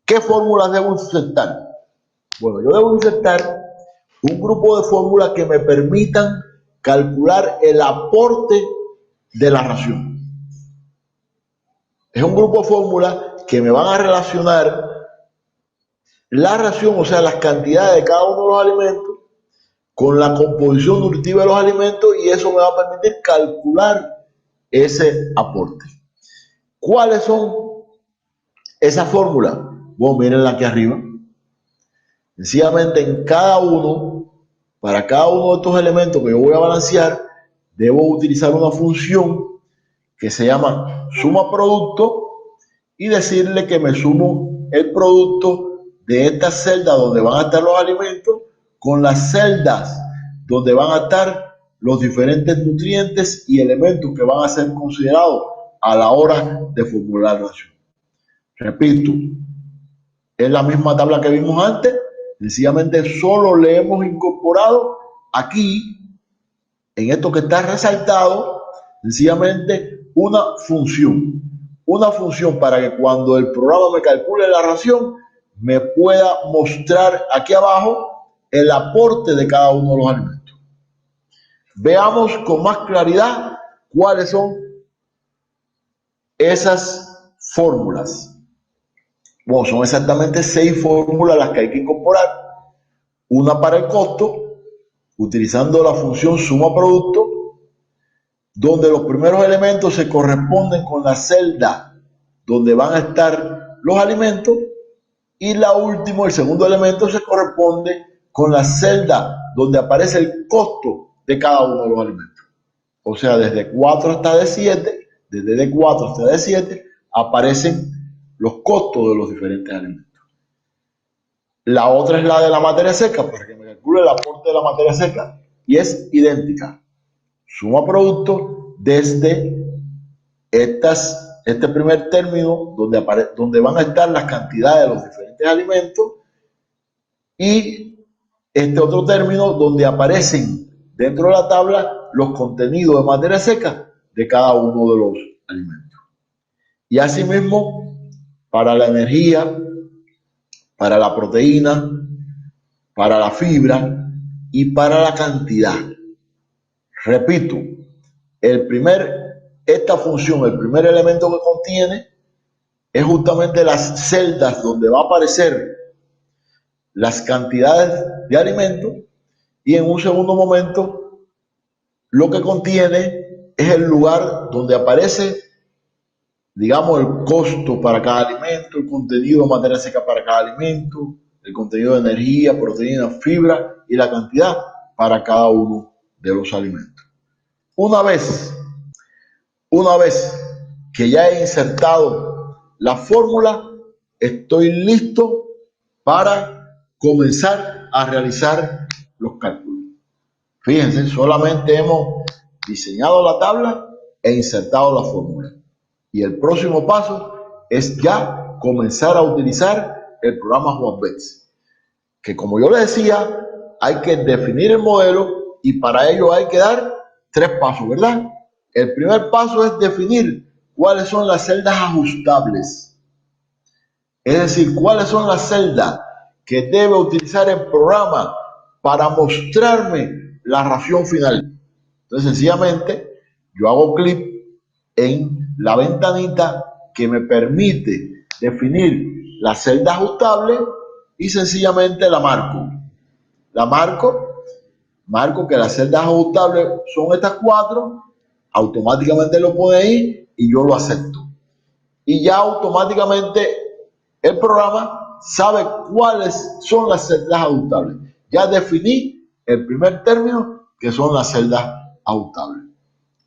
¿Qué fórmulas debo insertar? Bueno, yo debo insertar un grupo de fórmulas que me permitan calcular el aporte de la ración. Es un grupo de fórmulas que me van a relacionar la ración, o sea, las cantidades de cada uno de los alimentos, con la composición nutritiva de los alimentos, y eso me va a permitir calcular ese aporte. ¿Cuáles son esas fórmulas? Bueno, mírenla aquí arriba. Sencillamente en cada uno, para cada uno de estos elementos que yo voy a balancear, debo utilizar una función que se llama suma producto y decirle que me sumo el producto de esta celda donde van a estar los alimentos con las celdas donde van a estar los diferentes nutrientes y elementos que van a ser considerados a la hora de formular la ración. Repito, es la misma tabla que vimos antes, sencillamente solo le hemos incorporado aquí, en esto que está resaltado, sencillamente una función para que cuando el programa me calcule la ración, me pueda mostrar aquí abajo el aporte de cada uno de los alimentos. Veamos con más claridad cuáles son esas fórmulas. Bueno, son exactamente 6 fórmulas las que hay que incorporar. Una para el costo, utilizando la función suma producto, donde los primeros elementos se corresponden con la celda donde van a estar los alimentos y la última, el segundo elemento, se corresponde con la celda donde aparece el costo de cada uno de los alimentos. O sea, desde 4 hasta D7, desde D4 hasta D7 aparecen los costos de los diferentes alimentos. La otra es la de la materia seca, para que me calcule el aporte de la materia seca, y es idéntica. Suma producto desde este primer término donde van a estar las cantidades de los diferentes alimentos y este otro término donde aparecen dentro de la tabla los contenidos de materia seca de cada uno de los alimentos. Y asimismo, para la energía, para la proteína, para la fibra y para la cantidad. Repito, esta función, el primer elemento que contiene es justamente las celdas donde va a aparecer las cantidades de alimentos y en un segundo momento lo que contiene es el lugar donde aparece, digamos, el costo para cada alimento, el contenido de materia seca para cada alimento, el contenido de energía, proteína, fibra y la cantidad para cada uno de los alimentos. Una vez que ya he insertado la fórmula, estoy listo para comenzar a realizar los cálculos. Fíjense, solamente hemos diseñado la tabla e insertado la fórmula. Y el próximo paso es ya comenzar a utilizar el programa JuanBets, que como yo les decía, hay que definir el modelo y para ello hay que dar 3 pasos, ¿verdad? El primer paso es definir cuáles son las celdas ajustables. Es decir, cuáles son las celdas que debe utilizar el programa para mostrarme la ración final. Entonces, sencillamente, yo hago clic en la ventanita que me permite definir la celda ajustable y sencillamente la marco. Marco que las celdas ajustables son estas 4, automáticamente lo pone ahí y yo lo acepto. Y ya automáticamente el programa sabe cuáles son las celdas ajustables. Ya definí el primer término, que son las celdas ajustables.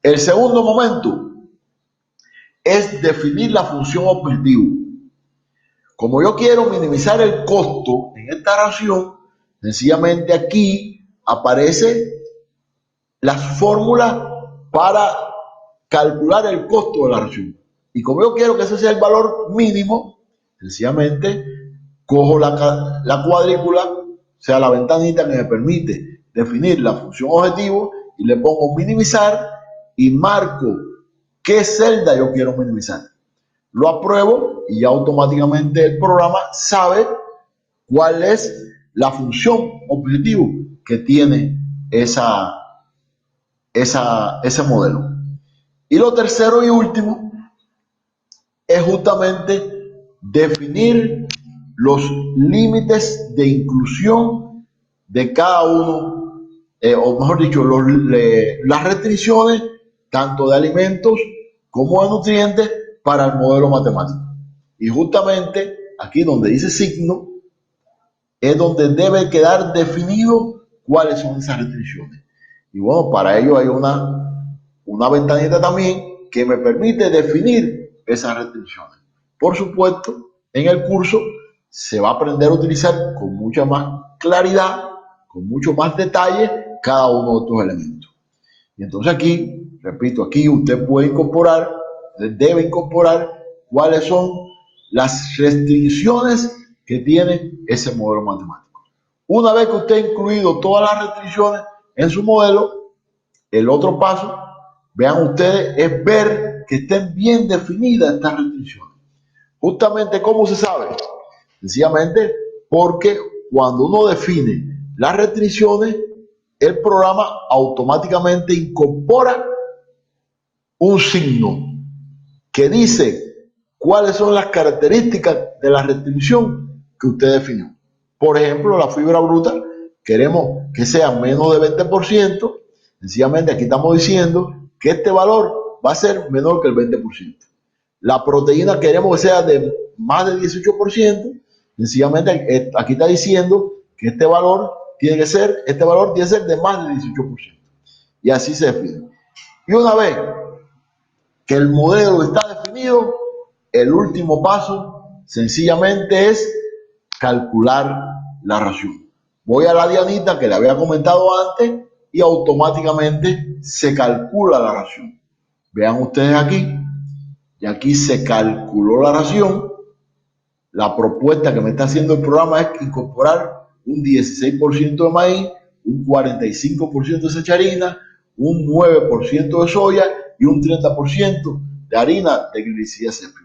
El segundo momento es definir la función objetivo. Como yo quiero minimizar el costo en esta ración, sencillamente aquí aparecen las fórmulas para calcular el costo de la ración. Y como yo quiero que ese sea el valor mínimo, sencillamente cojo la cuadrícula, o sea, la ventanita que me permite definir la función objetivo y le pongo minimizar y marco qué celda yo quiero minimizar. Lo apruebo y ya automáticamente el programa sabe cuál es la función objetivo que tiene ese modelo. Y lo tercero y último es justamente definir los límites de inclusión de cada uno, o mejor dicho, las restricciones tanto de alimentos como de nutrientes para el modelo matemático. Y justamente aquí donde dice signo es donde debe quedar definido cuáles son esas restricciones. Y bueno, para ello hay una una ventanita también que me permite definir esas restricciones. Por supuesto, en el curso se va a aprender a utilizar con mucha más claridad, con mucho más detalle cada uno de estos elementos. Y entonces aquí, repito, aquí usted puede incorporar, debe incorporar cuáles son las restricciones que tiene ese modelo matemático. Una vez que usted ha incluido todas las restricciones en su modelo, el otro paso, vean ustedes, es ver que estén bien definidas estas restricciones. Justamente, ¿cómo se sabe? Sencillamente porque cuando uno define las restricciones, el programa automáticamente incorpora un signo que dice cuáles son las características de la restricción que usted definió. Por ejemplo, la fibra bruta, queremos que sea menos de 20%, sencillamente aquí estamos diciendo que este valor va a ser menor que el 20%. La proteína queremos que sea de más del 18%, sencillamente aquí está diciendo que este valor tiene que ser de más del 18%. Y así se define. Y una vez que el modelo está definido, el último paso sencillamente es calcular la ración. Voy a la dianita que le había comentado antes y automáticamente se calcula la ración. Vean ustedes aquí, y aquí se calculó la ración. La propuesta que me está haciendo el programa es incorporar un 16% de maíz, un 45% de sacharina, un 9% de soya y un 30% de harina de glicina simple.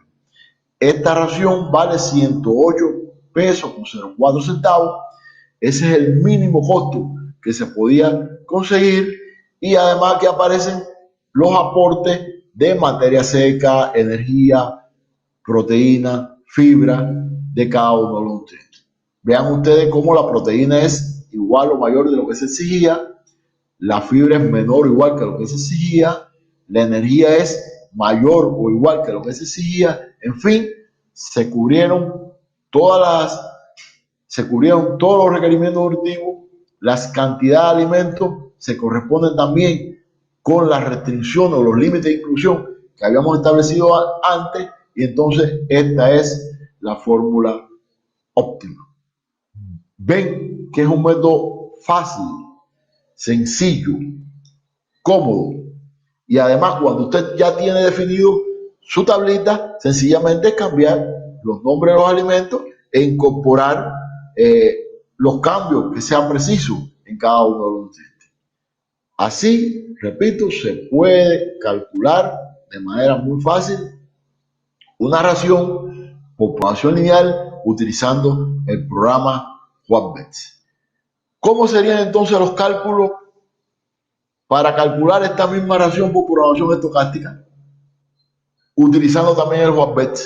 Esta ración vale 108 pesos con 0,4 centavos. Ese es el mínimo costo que se podía conseguir, y además que aparecen los aportes de materia seca, energía, proteína, fibra de cada uno de los nutrientes. Vean ustedes cómo la proteína es igual o mayor de lo que se exigía, la fibra es menor o igual que lo que se exigía, la energía es mayor o igual que lo que se exigía. En fin, se cubrieron todos los requerimientos nutritivos, las cantidades de alimentos se corresponden también con las restricciones o los límites de inclusión que habíamos establecido antes, y entonces esta es la fórmula óptima. Ven que es un método fácil, sencillo, cómodo, y además cuando usted ya tiene definido su tablita, sencillamente es cambiar los nombres de los alimentos e incorporar los cambios que sean precisos en cada uno de los nutrientes. Así, repito, se puede calcular de manera muy fácil una ración por población lineal utilizando el programa WAPBET. ¿Cómo serían entonces los cálculos para calcular esta misma ración por programación estocástica? Utilizando también el WAPBET.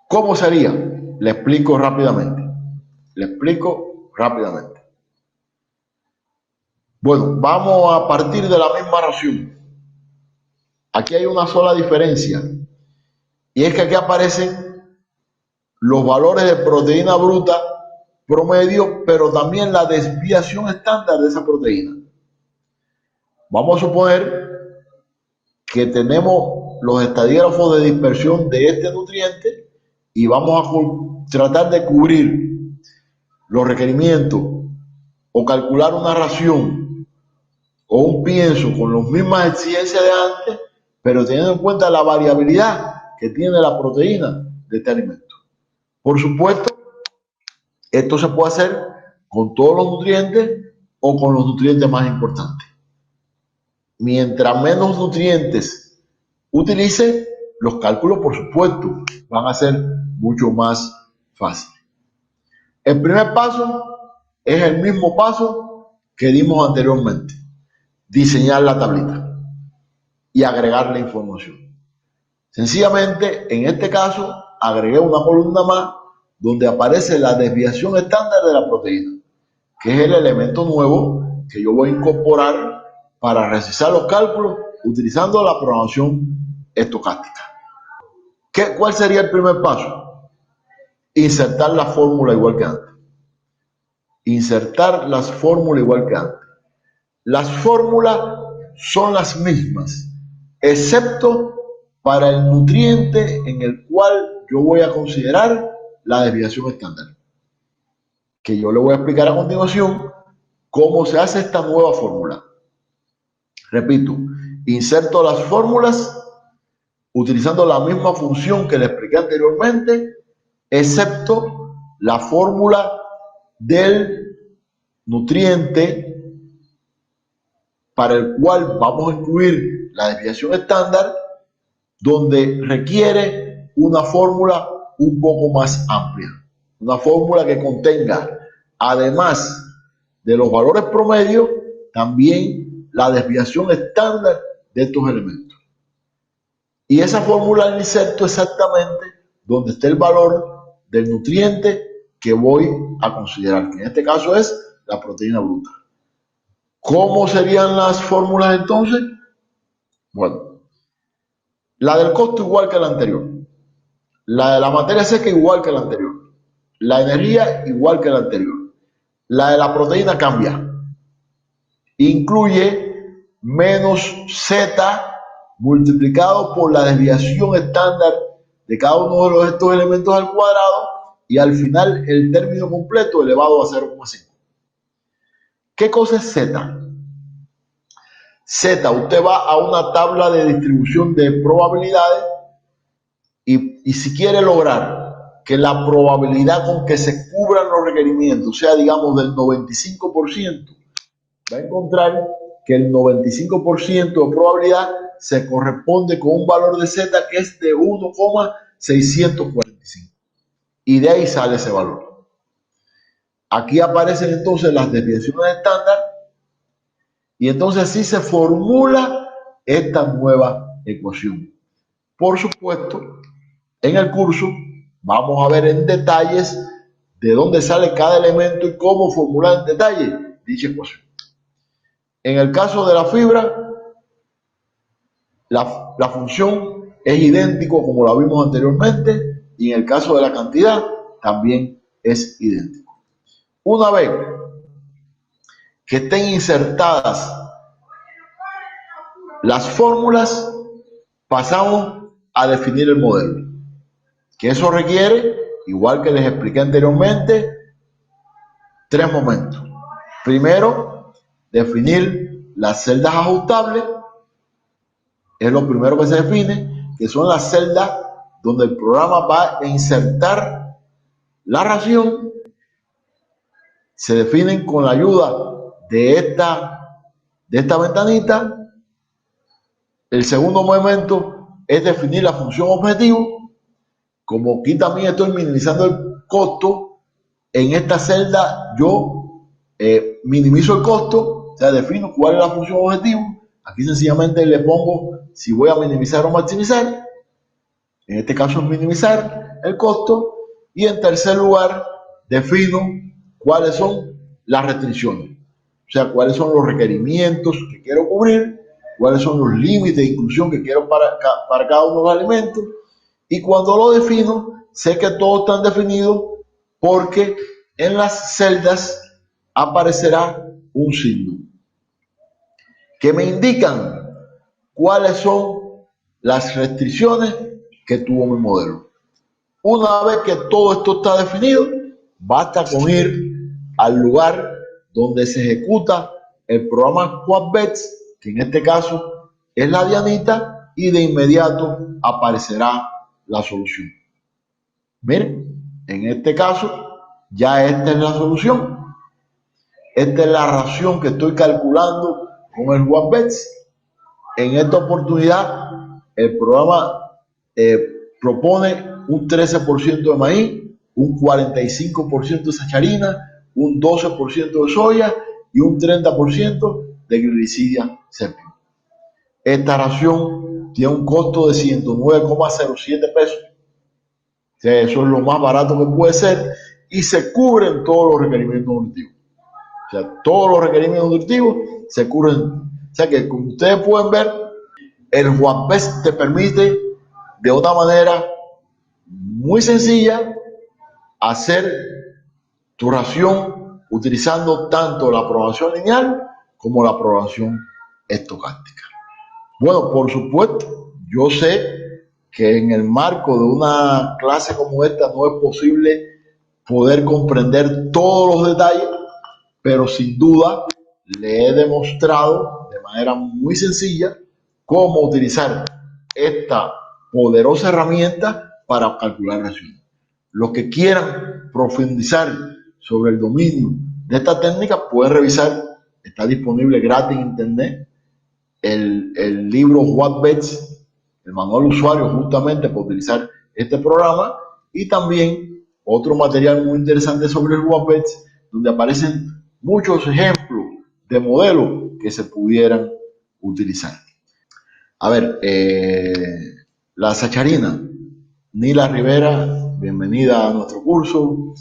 ¿Cómo sería? Le explico rápidamente. Bueno, vamos a partir de la misma ración. Aquí hay una sola diferencia, y es que aquí aparecen los valores de proteína bruta promedio, pero también la desviación estándar de esa proteína. Vamos a suponer que tenemos los estadígrafos de dispersión de este nutriente y vamos a tratar de cubrir los requerimientos o calcular una ración o un pienso con las mismas exigencias de antes, pero teniendo en cuenta la variabilidad que tiene la proteína de este alimento. Por supuesto, esto se puede hacer con todos los nutrientes o con los nutrientes más importantes. Mientras menos nutrientes utilice, los cálculos, por supuesto, van a ser mucho más fáciles. El primer paso es el mismo paso que dimos anteriormente: diseñar la tablita y agregar la información. Sencillamente, en este caso, agregué una columna más donde aparece la desviación estándar de la proteína, que es el elemento nuevo que yo voy a incorporar para realizar los cálculos utilizando la programación estocástica. ¿Cuál sería el primer paso? Insertar la fórmula igual que antes. Las fórmulas son las mismas, excepto para el nutriente en el cual yo voy a considerar la desviación estándar, que yo le voy a explicar a continuación cómo se hace esta nueva fórmula. Repito, inserto las fórmulas utilizando la misma función que le expliqué anteriormente, excepto la fórmula del nutriente para el cual vamos a incluir la desviación estándar, donde requiere una fórmula un poco más amplia, una fórmula que contenga, además de los valores promedio, también la desviación estándar de estos elementos. Y esa fórmula la inserto exactamente donde esté el valor del nutriente que voy a considerar, que en este caso es la proteína bruta. ¿Cómo serían las fórmulas entonces? Bueno, la del costo igual que la anterior, la de la materia seca igual que la anterior, la energía igual que la anterior, la de la proteína cambia, incluye menos Z multiplicado por la desviación estándar de cada uno de estos elementos al cuadrado y al final el término completo elevado a 0,5. ¿Qué cosa es Z? Z, usted va a una tabla de distribución de probabilidades y si quiere lograr que la probabilidad con que se cubran los requerimientos sea, digamos, del 95%, va a encontrar que el 95% de probabilidad se corresponde con un valor de Z que es de 1,645. Y de ahí sale ese valor. Aquí aparecen entonces las desviaciones estándar y entonces así se formula esta nueva ecuación. Por supuesto, en el curso vamos a ver en detalles de dónde sale cada elemento y cómo formular en detalle dicha ecuación. En el caso de la fibra, la función es idéntico como la vimos anteriormente y en el caso de la cantidad también es idéntico. Una vez que estén insertadas las fórmulas, pasamos a definir el modelo, que eso requiere, igual que les expliqué anteriormente, 3 momentos. Primero, definir las celdas ajustables, es lo primero que se define, que son las celdas donde el programa va a insertar la ración. Se definen con la ayuda de esta ventanita. El segundo momento es definir la función objetivo. Como aquí también estoy minimizando el costo, en esta celda yo minimizo el costo, o sea, defino cuál es la función objetivo. Aquí sencillamente le pongo si voy a minimizar o maximizar. En este caso es minimizar el costo. Y en tercer lugar, defino cuáles son las restricciones. O sea, cuáles son los requerimientos que quiero cubrir, cuáles son los límites de inclusión que quiero para cada uno de los alimentos. Y cuando lo defino, sé que todos están definidos porque en las celdas aparecerá un signo que me indican cuáles son las restricciones que tuvo mi modelo. Una vez que todo esto está definido, basta con ir al lugar donde se ejecuta el programa QuadBets, que en este caso es la dianita, y de inmediato aparecerá la solución. Miren, en este caso ya esta es la solución. Esta es la ración que estoy calculando con el QuadBets. En esta oportunidad el programa propone un 13% de maíz, un 45% de sacharina, un 12% de soya y un 30% de gliricidia séptima. Esta ración tiene un costo de 109,07 pesos. O sea, eso es lo más barato que puede ser y se cubren todos los requerimientos nutritivos. O sea, todos los requerimientos nutritivos se cubren. O sea que, como ustedes pueden ver, el QuadBets te permite de una manera muy sencilla hacer tu ración utilizando tanto la programación lineal como la programación estocástica. Bueno, por supuesto, yo sé que en el marco de una clase como esta no es posible poder comprender todos los detalles, pero sin duda le he demostrado de manera muy sencilla cómo utilizar esta poderosa herramienta para calcular reacciones. Los que quieran profundizar sobre el dominio de esta técnica pueden revisar, está disponible gratis en internet, el libro Whatbets, el manual usuario justamente para utilizar este programa, y también otro material muy interesante sobre el Whatbets, donde aparecen muchos ejemplos de modelos que se pudieran utilizar. A ver, la sacharina, Nila Rivera, bienvenida a nuestro curso.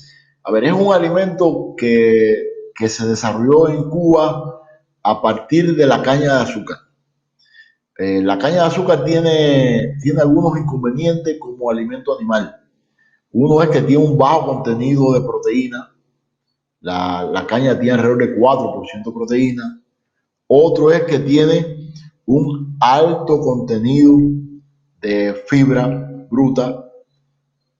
A ver, es un alimento que se desarrolló en Cuba a partir de la caña de azúcar. La caña de azúcar tiene algunos inconvenientes como alimento animal. Uno es que tiene un bajo contenido de proteína. La caña tiene alrededor de 4% de proteína. Otro es que tiene un alto contenido de fibra bruta.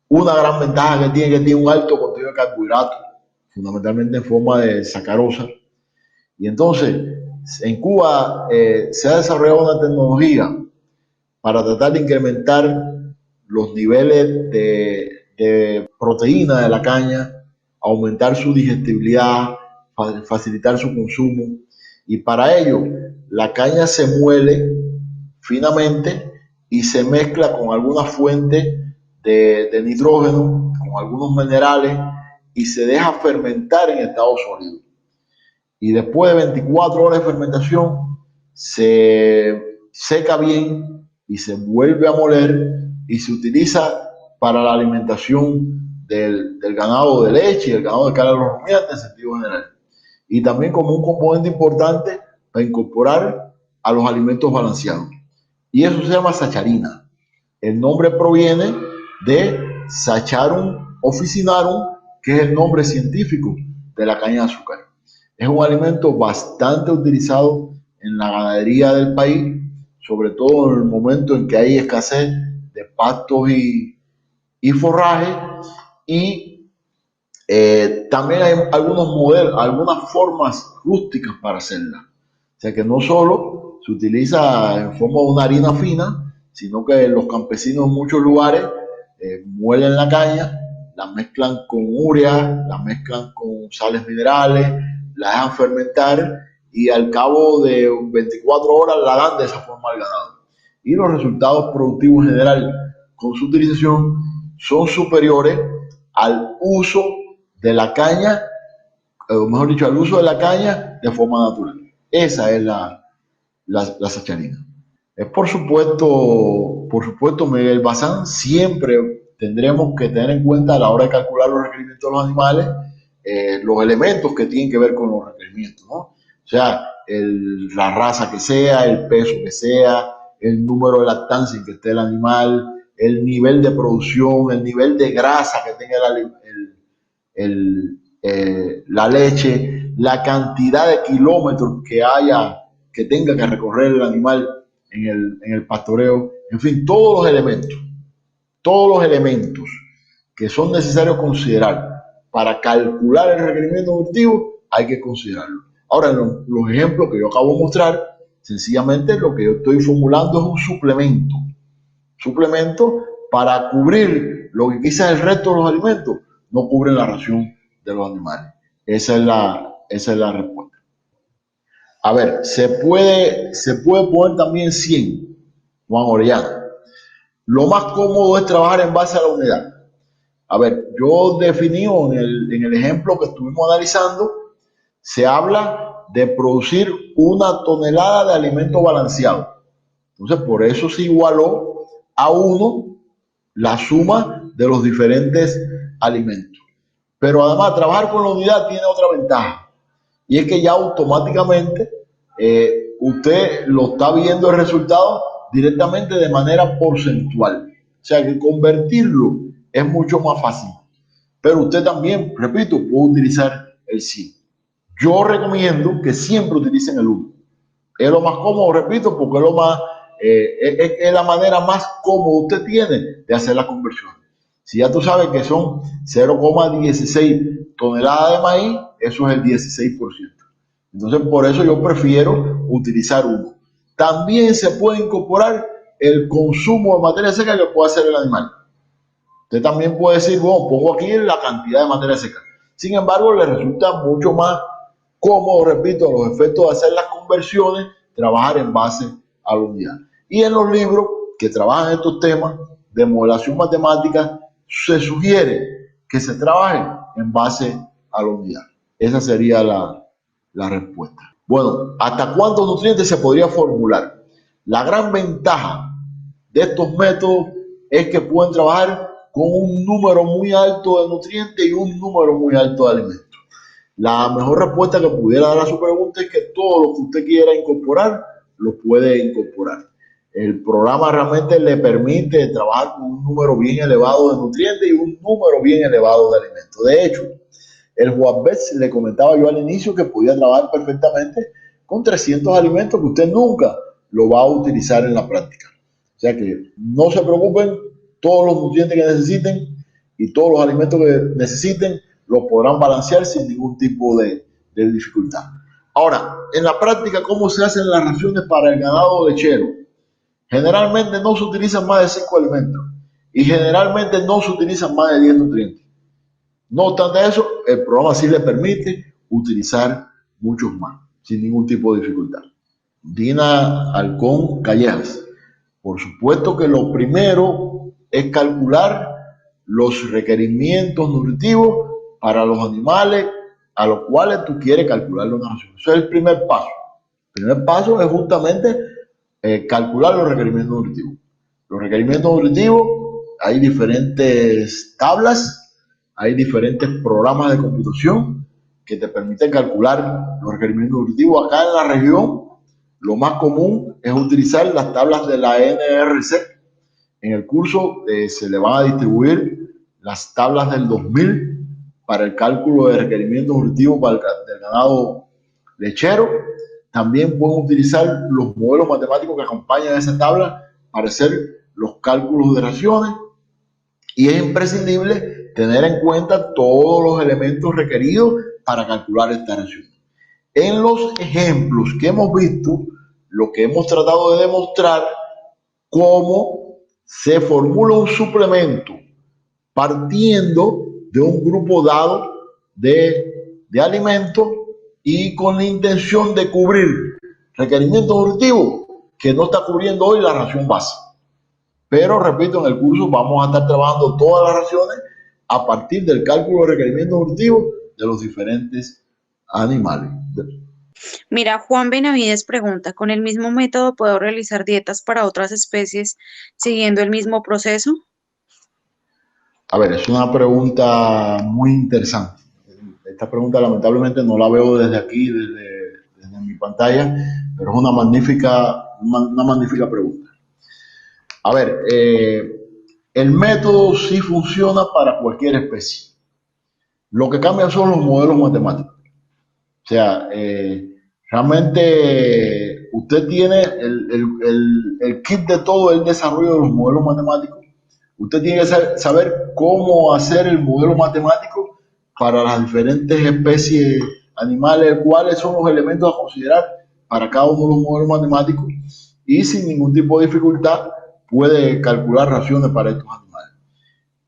Una gran ventaja que tiene un alto contenido de carbohidratos, fundamentalmente en forma de sacarosa. Y entonces, en Cuba se ha desarrollado una tecnología para tratar de incrementar los niveles de proteína de la caña, aumentar su digestibilidad, facilitar su consumo. Y para ello, la caña se muele finamente y se mezcla con alguna fuente de nitrógeno, con algunos minerales, y se deja fermentar en estado sólido. Y después de 24 horas de fermentación, se seca bien y se vuelve a moler y se utiliza para la alimentación del ganado de leche y el ganado de carne de los rumiantes en sentido general. Y también como un componente importante para incorporar a los alimentos balanceados. Y eso se llama sacharina. El nombre proviene de Sacharum officinarum, que es el nombre científico de la caña de azúcar. Es un alimento bastante utilizado en la ganadería del país, sobre todo en el momento en que hay escasez de pastos y forraje, y también hay algunos modelos, algunas formas rústicas para hacerla. O sea que no solo se utiliza en forma de una harina fina, sino que los campesinos en muchos lugares muelen la caña, la mezclan con urea, la mezclan con sales minerales, la dejan fermentar y al cabo de 24 horas la dan de esa forma al ganado. Y los resultados productivos en general con su utilización son superiores al uso de la caña, o mejor dicho, al uso de la caña de forma natural. Esa es la sacharina. Por supuesto, Miguel Bazán, siempre tendremos que tener en cuenta a la hora de calcular los requerimientos de los animales, los elementos que tienen que ver con los requerimientos, ¿no? O sea, la raza que sea, el peso que sea, el número de lactancia en que esté el animal, el nivel de producción, el nivel de grasa que tenga la leche, la cantidad de kilómetros que tenga que recorrer el animal en el pastoreo, en fin, todos los elementos que son necesarios considerar para calcular el requerimiento nutritivo, hay que considerarlo. Ahora, los ejemplos que yo acabo de mostrar, sencillamente lo que yo estoy formulando es un suplemento para cubrir lo que quizás el resto de los alimentos no cubren la ración de los animales. Esa es la respuesta. A ver, se puede poner también 100, Juan Orellana. Lo más cómodo es trabajar en base a la unidad. A ver, yo definí en el ejemplo que estuvimos analizando, se habla de producir 1 tonelada de alimento balanceado. Entonces, por eso se igualó a 1 la suma de los diferentes alimentos. Pero además, trabajar con la unidad tiene otra ventaja. Y es que ya automáticamente usted lo está viendo el resultado directamente de manera porcentual. O sea que convertirlo es mucho más fácil. Pero usted también, repito, puede utilizar el 100. Yo recomiendo que siempre utilicen el 1. Es lo más cómodo, repito, porque es lo más, es la manera más cómoda usted tiene de hacer la conversión. Si ya tú sabes que son 0,16 toneladas de maíz, eso es el 16%. Entonces, por eso yo prefiero utilizar uno. También se puede incorporar el consumo de materia seca que puede hacer el animal. Usted también puede decir, bueno, pongo aquí la cantidad de materia seca. Sin embargo, le resulta mucho más cómodo, repito, a los efectos de hacer las conversiones, trabajar en base a la unidad. Y en los libros que trabajan estos temas de modelación matemática, se sugiere que se trabaje en base a la unidad. Esa sería la respuesta. Bueno, ¿hasta cuántos nutrientes se podría formular? La gran ventaja de estos métodos es que pueden trabajar con un número muy alto de nutrientes y un número muy alto de alimentos. La mejor respuesta que pudiera dar a su pregunta es que todo lo que usted quiera incorporar, lo puede incorporar. El programa realmente le permite trabajar con un número bien elevado de nutrientes y un número bien elevado de alimentos. De hecho, el Juanvest le comentaba yo al inicio que podía trabajar perfectamente con 300 alimentos que usted nunca lo va a utilizar en la práctica. O sea que no se preocupen, todos los nutrientes que necesiten y todos los alimentos que necesiten los podrán balancear sin ningún tipo de dificultad. Ahora, en la práctica, ¿cómo se hacen las raciones para el ganado lechero? Generalmente no se utilizan más de 5 alimentos y generalmente no se utilizan más de 10 nutrientes. No obstante eso, el programa sí le permite utilizar muchos más, sin ningún tipo de dificultad. Dina Alcón Callejas. Por supuesto que lo primero es calcular los requerimientos nutritivos para los animales a los cuales tú quieres calcular una ración. Eso es el primer paso. El primer paso es justamente calcular los requerimientos nutritivos. Los requerimientos nutritivos, hay diferentes tablas, hay diferentes programas de computación que te permiten calcular los requerimientos nutritivos. Acá en la región, lo más común es utilizar las tablas de la NRC. En el curso se le van a distribuir las tablas del 2000 para el cálculo de requerimientos nutritivos para del ganado lechero. También pueden utilizar los modelos matemáticos que acompañan a esa tabla para hacer los cálculos de raciones. Y es imprescindible tener en cuenta todos los elementos requeridos para calcular esta ración. En los ejemplos que hemos visto, lo que hemos tratado de demostrar, cómo se formula un suplemento partiendo de un grupo dado de alimentos y con la intención de cubrir requerimientos nutritivos que no está cubriendo hoy la ración base. Pero, repito, en el curso vamos a estar trabajando todas las raciones a partir del cálculo de requerimientos nutritivos de los diferentes animales. Mira, Juan Benavides pregunta, ¿con el mismo método puedo realizar dietas para otras especies siguiendo el mismo proceso? A ver, es una pregunta muy interesante. Esta pregunta lamentablemente no la veo desde aquí, desde mi pantalla, pero es una magnífica pregunta. A ver, el método sí funciona para cualquier especie. Lo que cambia son los modelos matemáticos. O sea, realmente usted tiene el kit de todo el desarrollo de los modelos matemáticos. Usted tiene que saber cómo hacer el modelo matemático para las diferentes especies animales, cuáles son los elementos a considerar para cada uno de los modelos matemáticos y sin ningún tipo de dificultad puede calcular raciones para estos animales.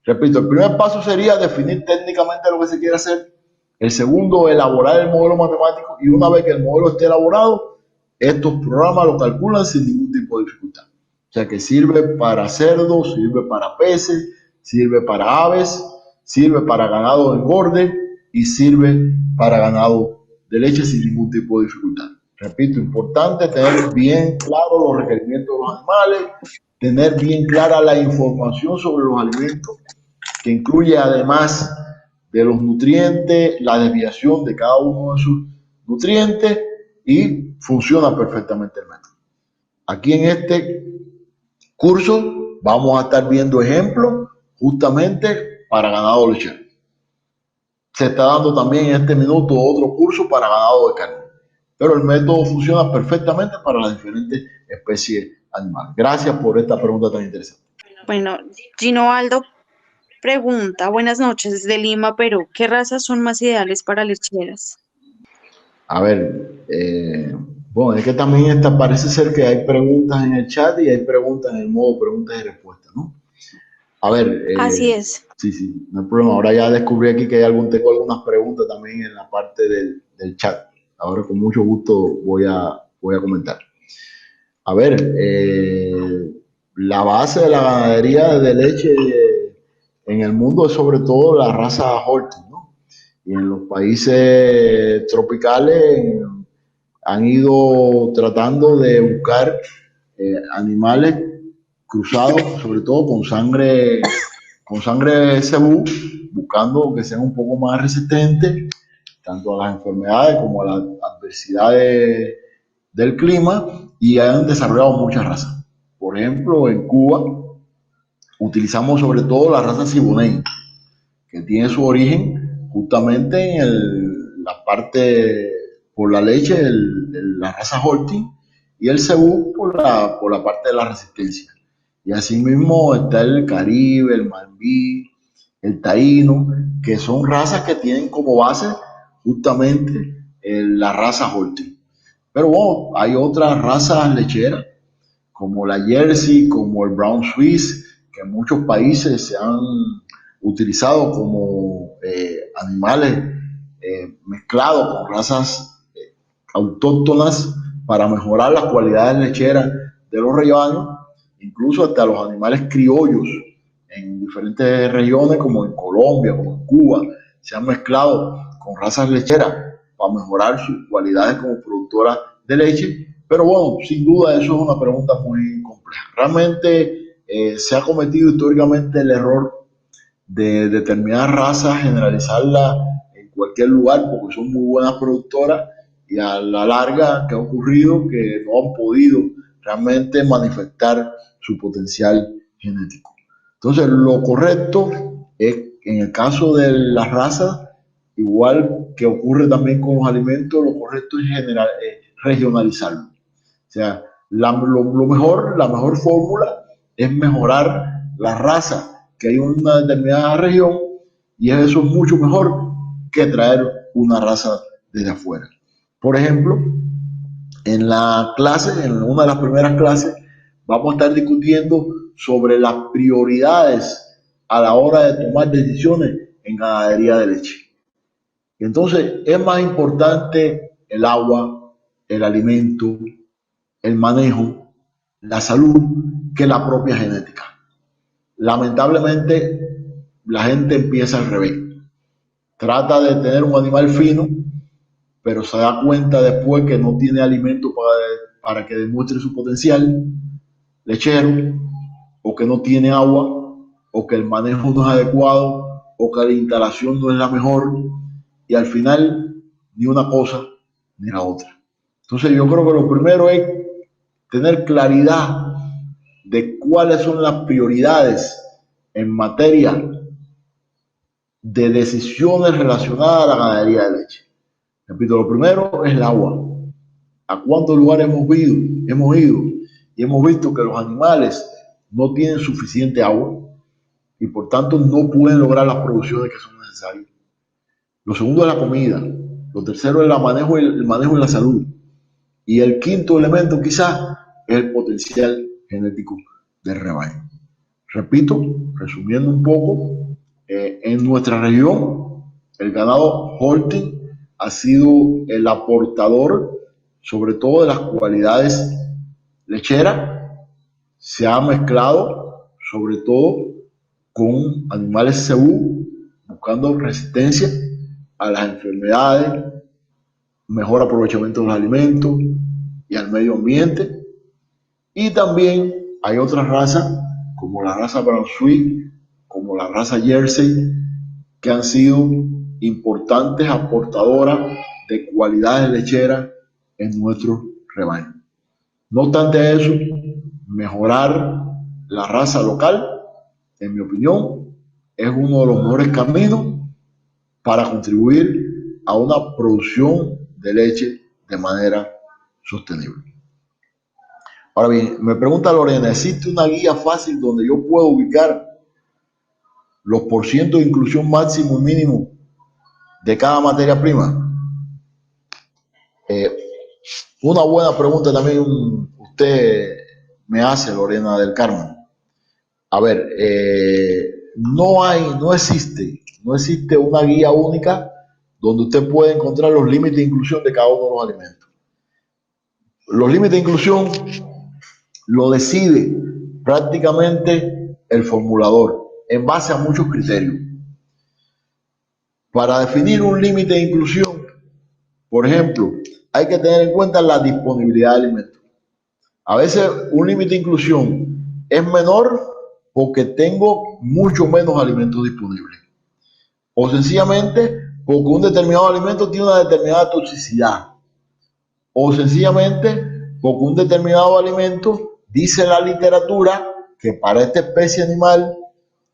Repito, el primer paso sería definir técnicamente lo que se quiere hacer. El segundo, elaborar el modelo matemático y una vez que el modelo esté elaborado, estos programas lo calculan sin ningún tipo de dificultad. O sea que sirve para cerdos, sirve para peces, sirve para aves, sirve para ganado de engorde y sirve para ganado de leche sin ningún tipo de dificultad. Repito, importante tener bien claro los requerimientos de los animales, tener bien clara la información sobre los alimentos, que incluye además de los nutrientes, la desviación de cada uno de sus nutrientes y funciona perfectamente el método. Aquí en este curso vamos a estar viendo ejemplos justamente para ganado lechero. Se está dando también en este minuto otro curso para ganado de carne. pero el método funciona perfectamente para las diferentes especies animales. Gracias por esta pregunta tan interesante. Bueno, Gino Aldo pregunta, buenas noches desde Lima, Perú. ¿Qué razas son más ideales para lecheras? A ver, bueno, es que también parece ser que hay preguntas en el chat y hay preguntas en el modo preguntas y respuestas, ¿no? A ver, Así es. sí, sí, no hay problema. Ahora ya descubrí aquí que tengo algunas preguntas también en la parte del chat. Ahora con mucho gusto voy a comentar. A ver, la base de la ganadería de leche en el mundo es sobre todo la raza Holstein, ¿no? Y en los países tropicales han ido tratando de buscar animales cruzados, sobre todo con sangre cebú, buscando que sean un poco más resistentes tanto a las enfermedades como a las adversidades del clima y han desarrollado muchas razas. Por ejemplo, en Cuba utilizamos sobre todo la raza Siboney, que tiene su origen justamente en la parte por la leche, la raza Holstein, y el cebú por la parte de la resistencia. Y asimismo está el Caribe, el Mambí, el Taíno, que son razas que tienen como base justamente la raza Holstein. Pero bueno, hay otras razas lecheras, como la Jersey, como el Brown Swiss, que en muchos países se han utilizado como animales mezclados con razas autóctonas para mejorar las cualidades lecheras de los rebaños, incluso hasta los animales criollos en diferentes regiones como en Colombia, como en Cuba, se han mezclado con razas lecheras para mejorar sus cualidades como productoras de leche. Pero bueno, sin duda eso es una pregunta muy compleja. Realmente se ha cometido históricamente el error de determinadas razas, generalizarlas en cualquier lugar porque son muy buenas productoras y a la larga, ¿qué ha ocurrido? Que no han podido realmente manifestar su potencial genético. Entonces, lo correcto es, en el caso de las razas, igual que ocurre también con los alimentos, lo correcto es regionalizarlo. O sea, la mejor fórmula es mejorar la raza que hay en una determinada región y eso es mucho mejor que traer una raza desde afuera. Por ejemplo, en la clase, en una de las primeras clases, vamos a estar discutiendo sobre las prioridades a la hora de tomar decisiones en ganadería de leche. Entonces, es más importante el agua, el alimento, el manejo, la salud, que la propia genética. Lamentablemente, la gente empieza al revés. Trata de tener un animal fino, pero se da cuenta después que no tiene alimento para que demuestre su potencial lechero, o que no tiene agua, o que el manejo no es adecuado, o que la instalación no es la mejor, y al final ni una cosa ni la otra. Entonces yo creo que lo primero es tener claridad de cuáles son las prioridades en materia de decisiones relacionadas a la ganadería de leche. Repito, lo primero es el agua. ¿A cuántos lugares hemos ido y hemos visto que los animales no tienen suficiente agua y por tanto no pueden lograr las producciones que son necesarias? Lo segundo es la comida. Lo tercero es el manejo de la salud. Y el quinto elemento quizás es el potencial genético del rebaño. Repito, resumiendo un poco, en nuestra región el ganado Holstein ha sido el aportador sobre todo de las cualidades lecheras, se ha mezclado sobre todo con animales cebú, buscando resistencia a las enfermedades, mejor aprovechamiento de los alimentos y al medio ambiente. Y también hay otras razas, como la raza Brown Swiss, como la raza Jersey, que han sido importantes aportadoras de cualidades lecheras en nuestro rebaño. No obstante eso, mejorar la raza local, en mi opinión, es uno de los mejores caminos para contribuir a una producción de leche de manera sostenible. Ahora bien, me pregunta Lorena, ¿existe una guía fácil donde yo puedo ubicar los porcientos de inclusión máximo y mínimo de cada materia prima? Una buena pregunta también usted me hace, Lorena del Carmen. A ver, no existe una guía única donde usted puede encontrar los límites de inclusión de cada uno de los alimentos. Los límites de inclusión lo decide prácticamente el formulador en base a muchos criterios. Para definir un límite de inclusión, por ejemplo, hay que tener en cuenta la disponibilidad de alimentos. A veces un límite de inclusión es menor porque tengo mucho menos alimentos disponibles. O sencillamente porque un determinado alimento tiene una determinada toxicidad. O sencillamente porque un determinado alimento dice la literatura que para esta especie animal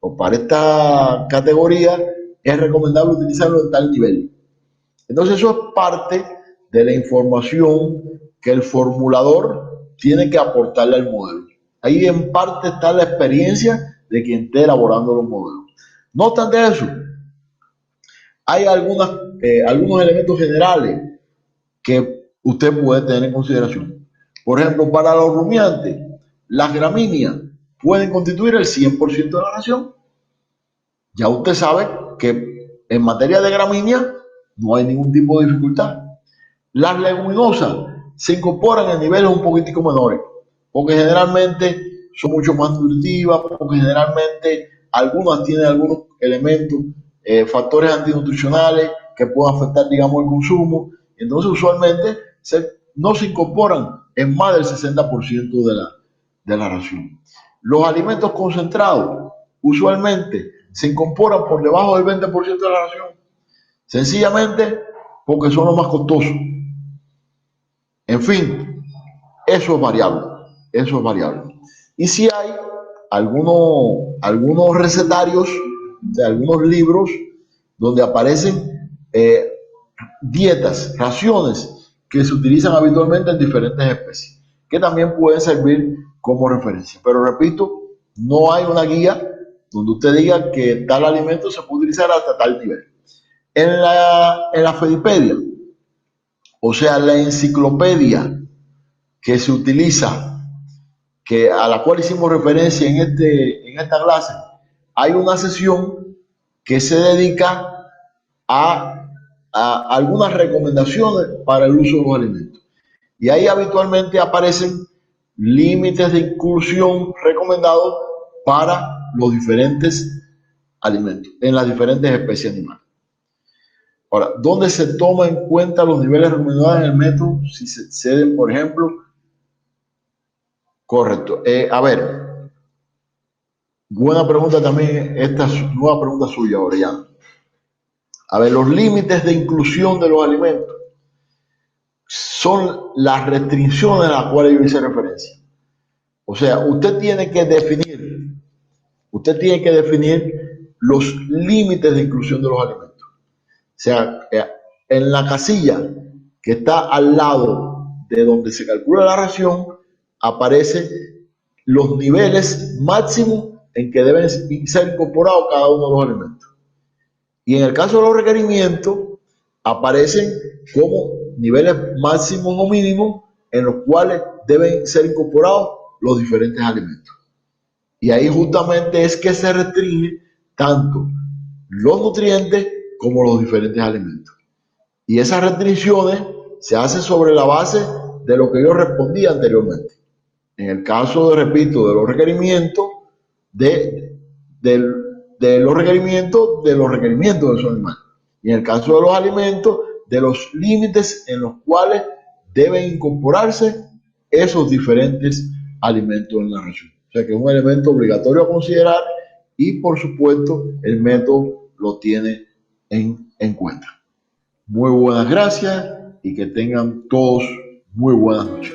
o para esta categoría es recomendable utilizarlo en tal nivel. Entonces eso es parte de la información que el formulador tiene que aportarle al modelo. Ahí en parte está la experiencia de quien esté elaborando los modelos. No obstante eso, hay algunos elementos generales que usted puede tener en consideración. Por ejemplo, para los rumiantes, las gramíneas pueden constituir el 100% de la ración. Ya usted sabe que en materia de gramínea no hay ningún tipo de dificultad. Las leguminosas se incorporan en niveles un poquitico menores, porque generalmente son mucho más nutritivas, porque generalmente algunas tienen algunos elementos, factores antinutricionales que pueden afectar, digamos, el consumo. Entonces, usualmente no se incorporan en más del 60% de la ración. Los alimentos concentrados usualmente se incorporan por debajo del 20% de la ración, sencillamente porque son los más costosos. En fin, eso es variable, eso es variable. Y si hay algunos recetarios, de algunos libros, donde aparecen dietas, raciones que se utilizan habitualmente en diferentes especies, que también pueden servir como referencia. Pero repito, no hay una guía donde usted diga que tal alimento se puede utilizar hasta tal nivel. En la Fedipedia, o sea, la enciclopedia que se utiliza, a la cual hicimos referencia en esta clase, hay una sesión que se dedica a algunas recomendaciones para el uso de los alimentos. Y ahí habitualmente aparecen límites de inclusión recomendados para los diferentes alimentos, en las diferentes especies animales. Ahora, ¿dónde se toma en cuenta los niveles recomendados en el método si se exceden, por ejemplo? Correcto. A ver, buena pregunta también, esta nueva pregunta suya, Orellana. A ver, los límites de inclusión de los alimentos son las restricciones a las cuales yo hice referencia. O sea, usted tiene que definir los límites de inclusión de los alimentos. O sea, en la casilla que está al lado de donde se calcula la ración, aparecen los niveles máximos en que deben ser incorporados cada uno de los alimentos. Y en el caso de los requerimientos, aparecen como niveles máximos o mínimos en los cuales deben ser incorporados los diferentes alimentos. Y ahí justamente es que se restringe tanto los nutrientes como los diferentes alimentos. Y esas restricciones se hacen sobre la base de lo que yo respondí anteriormente. En el caso, repito, de los requerimientos, de los requerimientos de esos animales. Y en el caso de los alimentos, de los límites en los cuales deben incorporarse esos diferentes alimentos en la ración. O sea que es un elemento obligatorio a considerar y, por supuesto, el método lo tiene en cuenta. Muy buenas gracias y que tengan todos muy buenas noches.